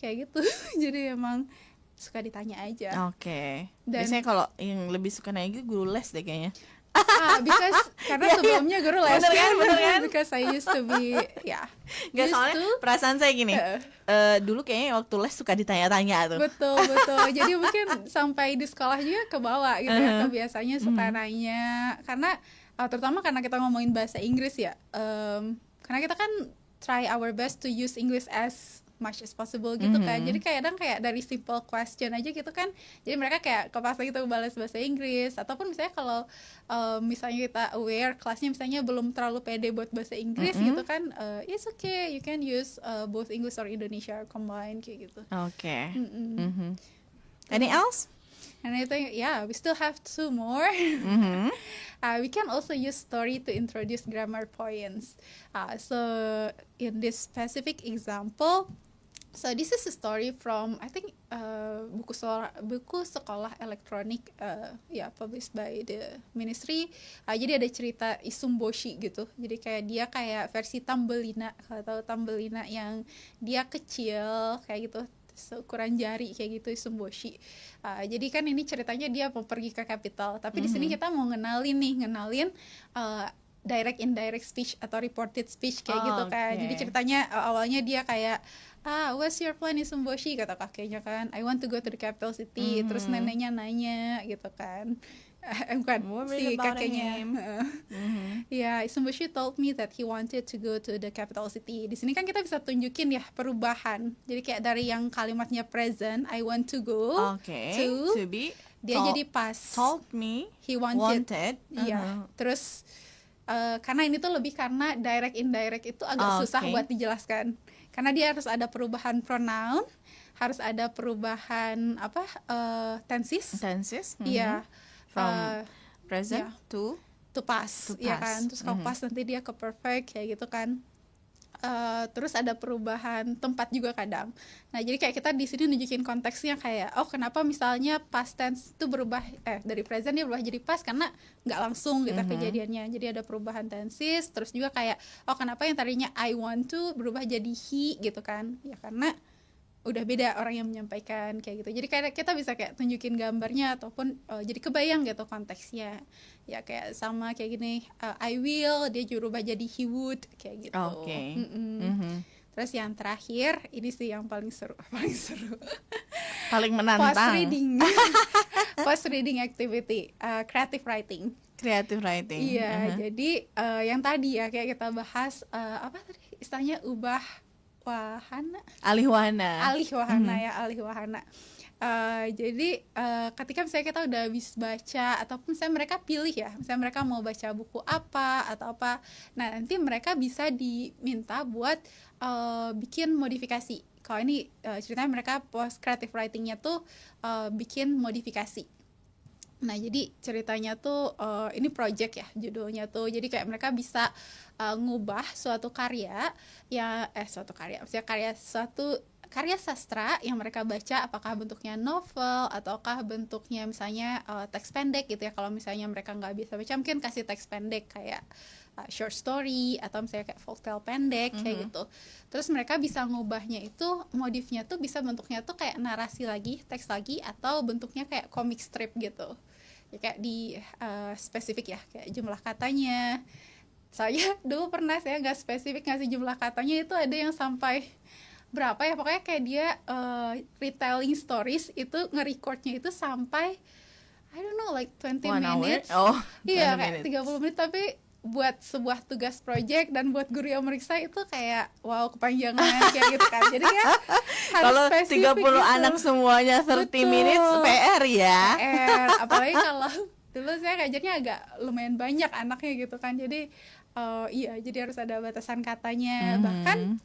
kayak gitu. Jadi emang suka ditanya aja. Oke. Dan- Biasanya kalau yang lebih suka nanya gitu guru les deh kayaknya. Because karena sebelumnya guru les, Bener kan? because I used to be Gak, used soalnya to. perasaan saya gini, dulu kayaknya waktu les suka ditanya-tanya tuh. Betul. Jadi mungkin sampai di sekolah juga kebawa gitu ya, kebiasaannya suka nanya, karena terutama karena kita ngomongin bahasa Inggris ya, karena kita kan try our best to use English as much as possible gitu kan. Jadi kadang kayak dari simple question aja gitu kan, jadi mereka kayak kepaksa gitu balas bahasa Inggris, ataupun misalnya kalau misalnya kita aware kelasnya misalnya belum terlalu pede buat bahasa Inggris gitu kan, it's okay, you can use both English or Indonesia combined kayak gitu. Oke. Any else? And I think, we still have 2 more. We can also use story to introduce grammar points. So in this specific example, So this is a story from I think buku sekolah elektronik published by the ministry. Jadi ada cerita Isumboshi gitu. Jadi kayak dia kayak versi Thumbelina, kalau tahu Thumbelina yang dia kecil kayak gitu, seukuran jari kayak gitu, Isumboshi. Jadi kan ini ceritanya dia mau pergi ke capital, tapi di sini kita mau ngenalin direct indirect speech atau reported speech kayak gitu kan. Jadi ceritanya awalnya dia kayak what's your plan Isumboshi, kata kakeknya kan, I want to go to the capital city. Terus neneknya nanya gitu kan, bukan si kakeknya. Isumboshi told me that he wanted to go to the capital city. Di sini kan kita bisa tunjukin ya perubahan. Jadi kayak dari yang kalimatnya present, I want to go, to be, dia jadi past, told me he wanted. Terus karena ini tuh lebih karena direct indirect itu agak susah buat dijelaskan, karena dia harus ada perubahan pronoun, harus ada perubahan tenses. From present to past, ya kan. Terus kalau past nanti dia ke perfect kayak gitu kan. Terus ada perubahan tempat juga kadang. Nah, jadi kayak kita di sini nunjukin konteksnya kayak kenapa misalnya past tense itu berubah dari present dia berubah jadi past, karena nggak langsung gitu kejadiannya. Jadi ada perubahan tenses. Terus juga kayak kenapa yang tadinya I want to berubah jadi he gitu kan. Ya karena udah beda orang yang menyampaikan kayak gitu. Jadi kayak kita bisa kayak tunjukin gambarnya ataupun jadi kebayang gitu konteksnya. Ya kayak sama kayak gini, I will, dia juga berubah jadi he would kayak gitu. Terus yang terakhir, ini sih yang paling seru. Paling menantang. Post reading activity, creative writing. Creative writing. Iya, jadi yang tadi ya kayak kita bahas apa tadi istilahnya alih wahana. Jadi ketika misalnya kita udah habis baca, ataupun misalnya mereka pilih ya, misalnya mereka mau baca buku apa atau apa, nah nanti mereka bisa diminta buat bikin modifikasi. Kalau ini ceritanya mereka post creative writing-nya tuh bikin modifikasi. Nah, jadi ceritanya tuh ini project ya judulnya tuh. Jadi kayak mereka bisa ngubah suatu karya suatu karya sastra yang mereka baca, apakah bentuknya novel ataukah bentuknya misalnya teks pendek gitu ya. Kalau misalnya mereka nggak bisa baca, mungkin kasih teks pendek kayak short story atau misalnya kayak folktale pendek kayak gitu. Terus mereka bisa ngubahnya itu, modifnya tuh bisa bentuknya tuh kayak narasi lagi, teks lagi, atau bentuknya kayak comic strip gitu. Ya kayak di spesifik ya, kayak jumlah katanya. Saya dulu pernah saya nggak spesifik ngasih jumlah katanya, itu ada yang sampai berapa ya, pokoknya kayak dia retelling stories itu nge-recordnya itu sampai I don't know like 20 minutes. Iya, kayak 30 menit, tapi buat sebuah tugas project dan buat guru yang meriksa itu kayak wow, kepanjangan kayak gitu kan. Jadi ya kalau 30 gitu. Anak semuanya 30 minutes PR ya. Apalagi kalau dulu saya ngajarnya agak lumayan banyak anaknya gitu kan. Jadi jadi harus ada batasan katanya. Bahkan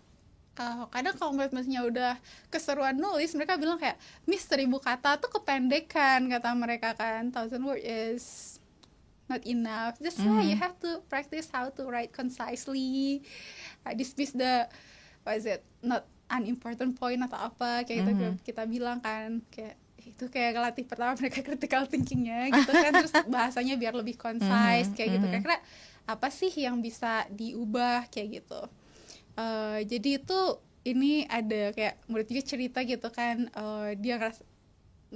kadang kalau murid-muridnya udah keseruan nulis, mereka bilang kayak, Miss 1000 kata tuh kependekan, kata mereka kan. 1000 word is not enough. That's why you have to practice how to write concisely. Dismiss the not an important point atau apa kayak gitu kita bilang kan, kayak itu kayak latih pertama mereka critical thinkingnya gitu kan. Terus bahasanya biar lebih concise kayak gitu. Kira-kira apa sih yang bisa diubah kayak gitu. Jadi itu ini ada kayak murid juga cerita gitu kan, dia ngerasa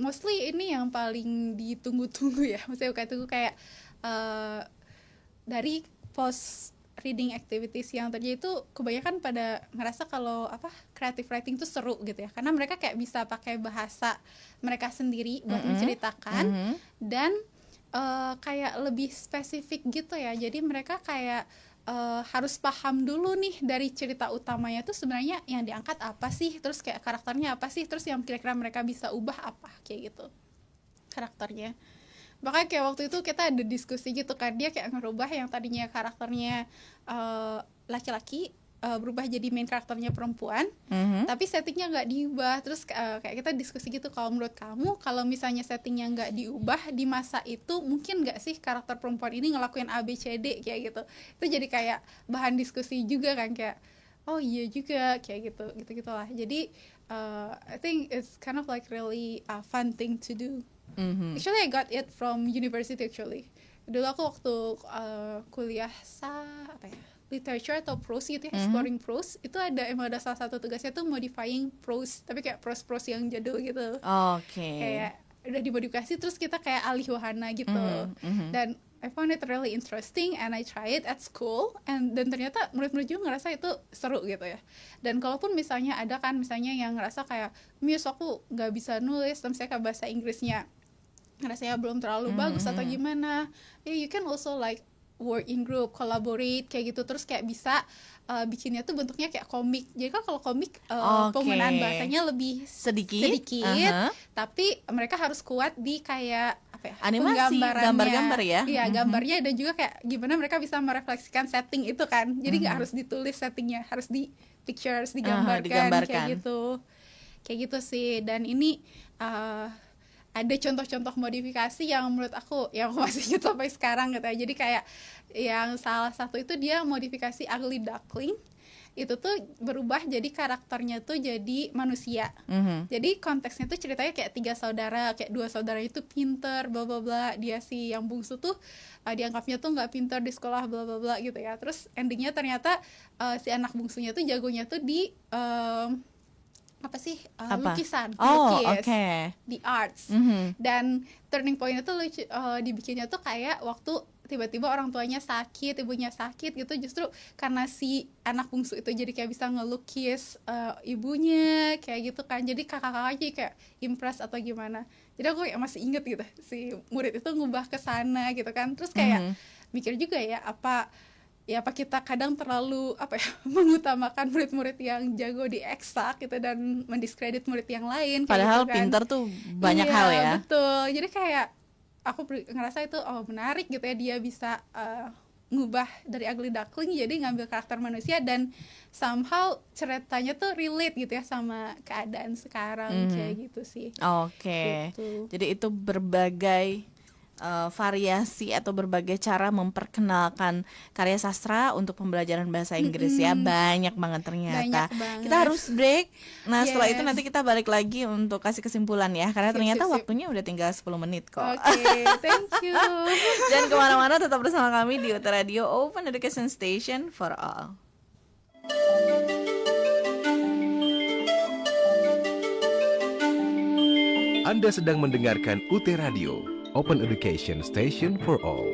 mostly ini yang paling ditunggu-tunggu ya, maksudnya kayak dari post reading activities yang terjadi itu kebanyakan pada ngerasa kalau creative writing itu seru gitu ya, karena mereka kayak bisa pakai bahasa mereka sendiri buat menceritakan dan kayak lebih spesifik gitu ya. Jadi mereka kayak harus paham dulu nih dari cerita utamanya tuh sebenarnya yang diangkat apa sih, terus kayak karakternya apa sih, terus yang kira-kira mereka bisa ubah apa kayak gitu karakternya. Makanya kayak waktu itu kita ada diskusi gitu kan, dia kayak ngerubah yang tadinya karakternya laki-laki berubah jadi main karakternya perempuan, tapi settingnya nggak diubah. Terus kayak kita diskusi gitu, kalau menurut kamu kalau misalnya settingnya nggak diubah di masa itu, mungkin nggak sih karakter perempuan ini ngelakuin ABCD kayak gitu. Itu jadi kayak bahan diskusi juga kan, kayak oh iya juga kayak gitu gitulah. Jadi I think it's kind of like really a fun thing to do. Mhm. Actually I got it from university actually. Dulu aku waktu kuliah literature atau prose gitu ya, exploring prose, itu emang ada salah satu tugasnya tuh modifying prose, tapi kayak prose yang jadul gitu. Oke. Kayak udah dimodifikasi terus kita kayak alih wahana gitu. Dan I found it really interesting and I try it at school, dan ternyata murid-murid juga ngerasa itu seru gitu ya. Dan kalaupun misalnya ada kan misalnya yang ngerasa kayak Miss aku nggak bisa nulis, dan misalnya kayak bahasa Inggrisnya ngerasanya belum terlalu bagus atau gimana, you can also like work in group, collaborate kayak gitu, terus kayak bisa bikinnya tuh bentuknya kayak komik. Jadi kan kalau komik penggunaan bahasanya lebih Sedikit. tapi mereka harus kuat di kayak Animasi, penggambarannya. gambar-gambar ya. Iya, gambarnya, dan juga kayak gimana mereka bisa merefleksikan setting itu kan. Jadi nggak harus ditulis settingnya, harus di picture, harus digambarkan. Kayak gitu sih. Dan ini ada contoh-contoh modifikasi yang menurut aku yang aku masih ingat sampai sekarang gitu ya. Jadi kayak yang salah satu itu dia modifikasi Ugly Duckling. Itu tuh berubah jadi karakternya tuh jadi manusia. Jadi konteksnya tuh ceritanya kayak 3 saudara, kayak 2 saudara itu pinter, bla bla bla. Dia si yang bungsu tuh dianggapnya tuh nggak pinter di sekolah, bla bla bla gitu ya. Terus endingnya ternyata si anak bungsunya tuh jagonya tuh di lukisan, lukis, di arts. Dan turning point itu dibikinnya tuh kayak waktu tiba-tiba orang tuanya sakit, ibunya sakit gitu, justru karena si anak bungsu itu jadi kayak bisa ngelukis ibunya kayak gitu kan. Jadi kakak-kakaknya kayak impress atau gimana. Jadi aku masih inget gitu si murid itu ngubah ke sana gitu kan. Terus kayak mikir juga ya apa kita kadang terlalu mengutamakan murid-murid yang jago di eksak gitu dan mendiskredit murid yang lain kayak Padahal gitu kan. pinter tuh banyak hal ya. Betul. Jadi kayak aku ngerasa itu menarik gitu ya, dia bisa ngubah dari Ugly Duckling jadi ngambil karakter manusia, dan somehow ceritanya tuh relate gitu ya sama keadaan sekarang kayak gitu sih. Oke. Gitu. Jadi itu berbagai variasi atau berbagai cara memperkenalkan karya sastra untuk pembelajaran bahasa Inggris ya. Banyak banget ternyata. Banyak banget. Kita harus break. Nah, setelah itu Yes. nanti kita balik lagi untuk kasih kesimpulan ya. Karena ternyata Sip. waktunya udah tinggal 10 menit kok. Oke, thank you. Jangan kemana-mana, tetap bersama kami di UT Radio Open Education Station for All. Anda sedang mendengarkan UT Radio, Open Education Station for All.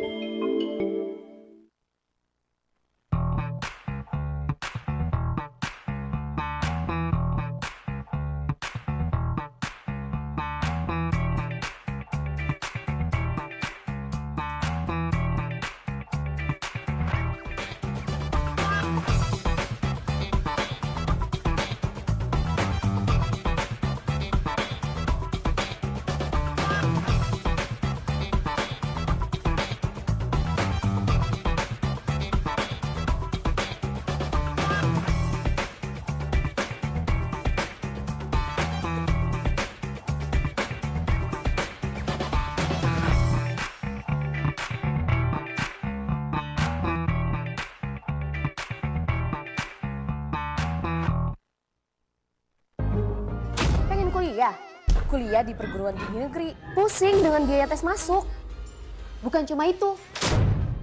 Pengen kuliah? Kuliah di perguruan tinggi negeri. Pusing dengan biaya tes masuk. Bukan cuma itu.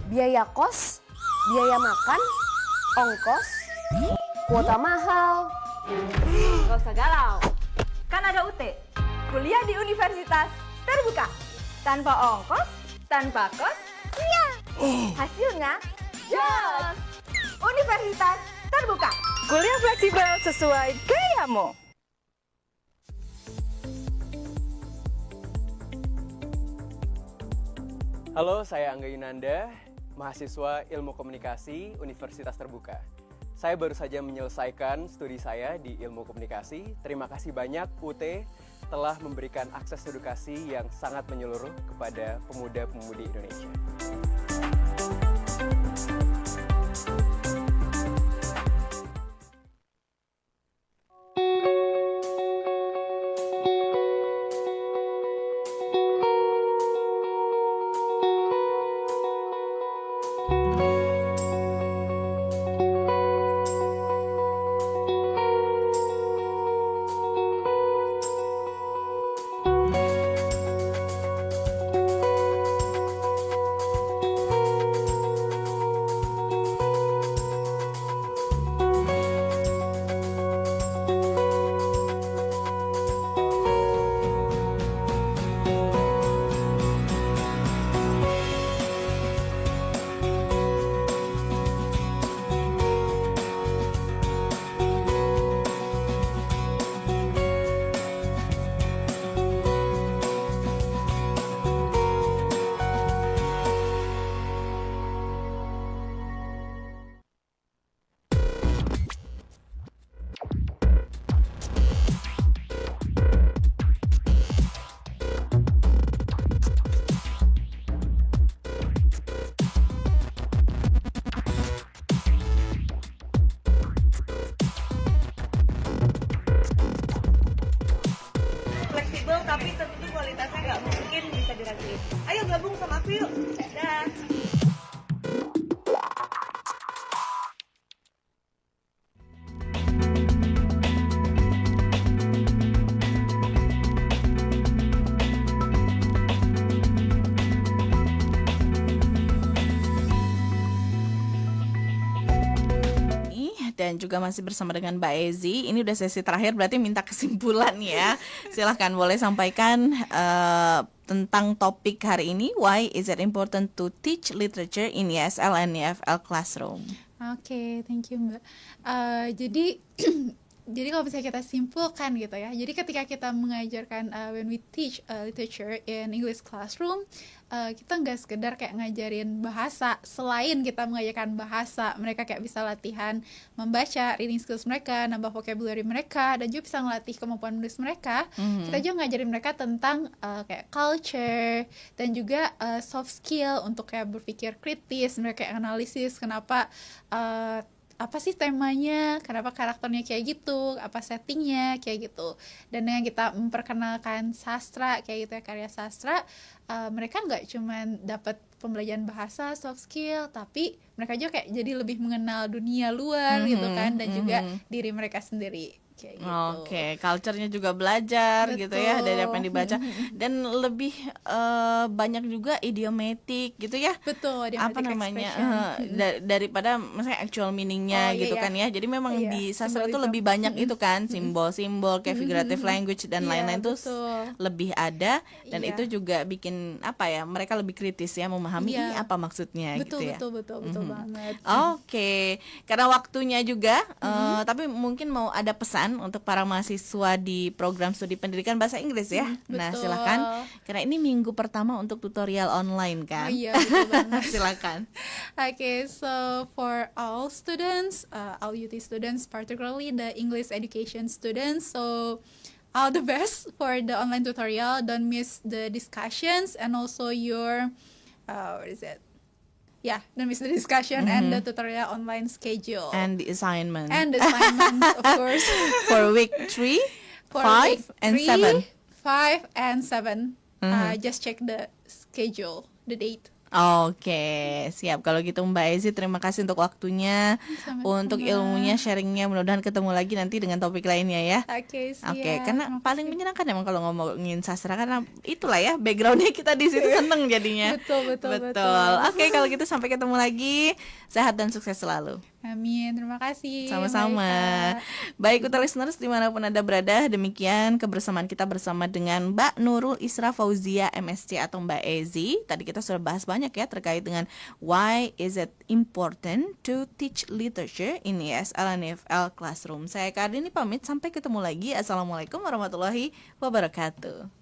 Biaya kos, biaya makan, ongkos, kuota mahal. Gak usah galau. Kan ada UT. Kuliah di universitas terbuka. Tanpa ongkos, tanpa kos, iya. Hasilnya, jos. Universitas terbuka. Kuliah fleksibel sesuai gayamu. Halo, saya Angga Yunanda, mahasiswa Ilmu Komunikasi Universitas Terbuka. Saya baru saja menyelesaikan studi saya di Ilmu Komunikasi. Terima kasih banyak UT telah memberikan akses edukasi yang sangat menyeluruh kepada pemuda-pemudi Indonesia. See you. Dah. Dan juga masih bersama dengan Mbak Ezi. Ini udah sesi terakhir, berarti minta kesimpulan ya. Silahkan boleh sampaikan tentang topik hari ini. Why is it important to teach literature in ESL and EFL classroom? Oke, thank you Mbak. Jadi jadi kalau misalnya kita simpulkan gitu ya, jadi ketika kita mengajarkan when we teach literature in English classroom, kita nggak sekedar kayak ngajarin bahasa. Selain kita mengajarkan bahasa, mereka kayak bisa latihan membaca, reading skills mereka, nambah vocabulary mereka, dan juga bisa ngelatih kemampuan menulis mereka. Kita juga ngajarin mereka tentang kayak culture dan juga soft skill untuk kayak berpikir kritis, mereka kayak analisis kenapa apa sih temanya, kenapa karakternya kayak gitu, apa settingnya kayak gitu. Dan dengan kita memperkenalkan sastra kayak gitu ya, karya sastra, mereka nggak cuman dapat pembelajaran bahasa, soft skill, tapi mereka juga kayak jadi lebih mengenal dunia luar gitu kan, dan juga diri mereka sendiri kayak gitu. Oke, culture-nya juga belajar gitu ya dari apa yang dibaca, dan lebih banyak juga idiomatik gitu ya. Betul, Apa idiomatic namanya expression. daripada misalnya actual meaningnya gitu kan ya. Jadi memang di sastra itu Symbolism. lebih banyak itu kan simbol-simbol kayak figurative language dan lain-lain tuh lebih ada, dan itu juga bikin apa ya, mereka lebih kritis ya memahami ini apa maksudnya gitu ya. Betul banget. Oke, karena waktunya juga, tapi mungkin mau ada pesan untuk para mahasiswa di program studi pendidikan bahasa Inggris ya. Nah, betul. silakan. Karena ini minggu pertama untuk tutorial online kan. Iya, betul banget. Silakan. Okay, so for all students, all UT students, particularly the English education students, so all the best for the online tutorial. Don't miss the discussions and also your, what is it? Yeah, don't miss the discussion and the tutorial online schedule. And the assignment. And the assignments, of course. For week 3, For 5, week and 3, 7. 5, and 7. Just check the schedule, the date. Oke, siap. Kalau gitu Mbak Ezi, terima kasih untuk waktunya, untuk ilmunya, sharingnya. Mudah-mudahan ketemu lagi nanti dengan topik lainnya ya. Oke, siap. Oke, karena paling menyenangkan emang kalau ngomongin sastra, karena itulah ya backgroundnya kita di situ seneng jadinya. Betul. Oke, kalau gitu sampai ketemu lagi. Sehat dan sukses selalu. Amin, terima kasih. Sama-sama. Mbak Ika. Baik, Uta listeners dimanapun Anda berada, demikian kebersamaan kita bersama dengan Mbak Nurul Isra Fauzia MSc atau Mbak Ezi. Tadi kita sudah bahas banyak ya terkait dengan why is it important to teach literature in ESL and EFL classroom. Saya Kardini pamit, sampai ketemu lagi. Assalamualaikum warahmatullahi wabarakatuh.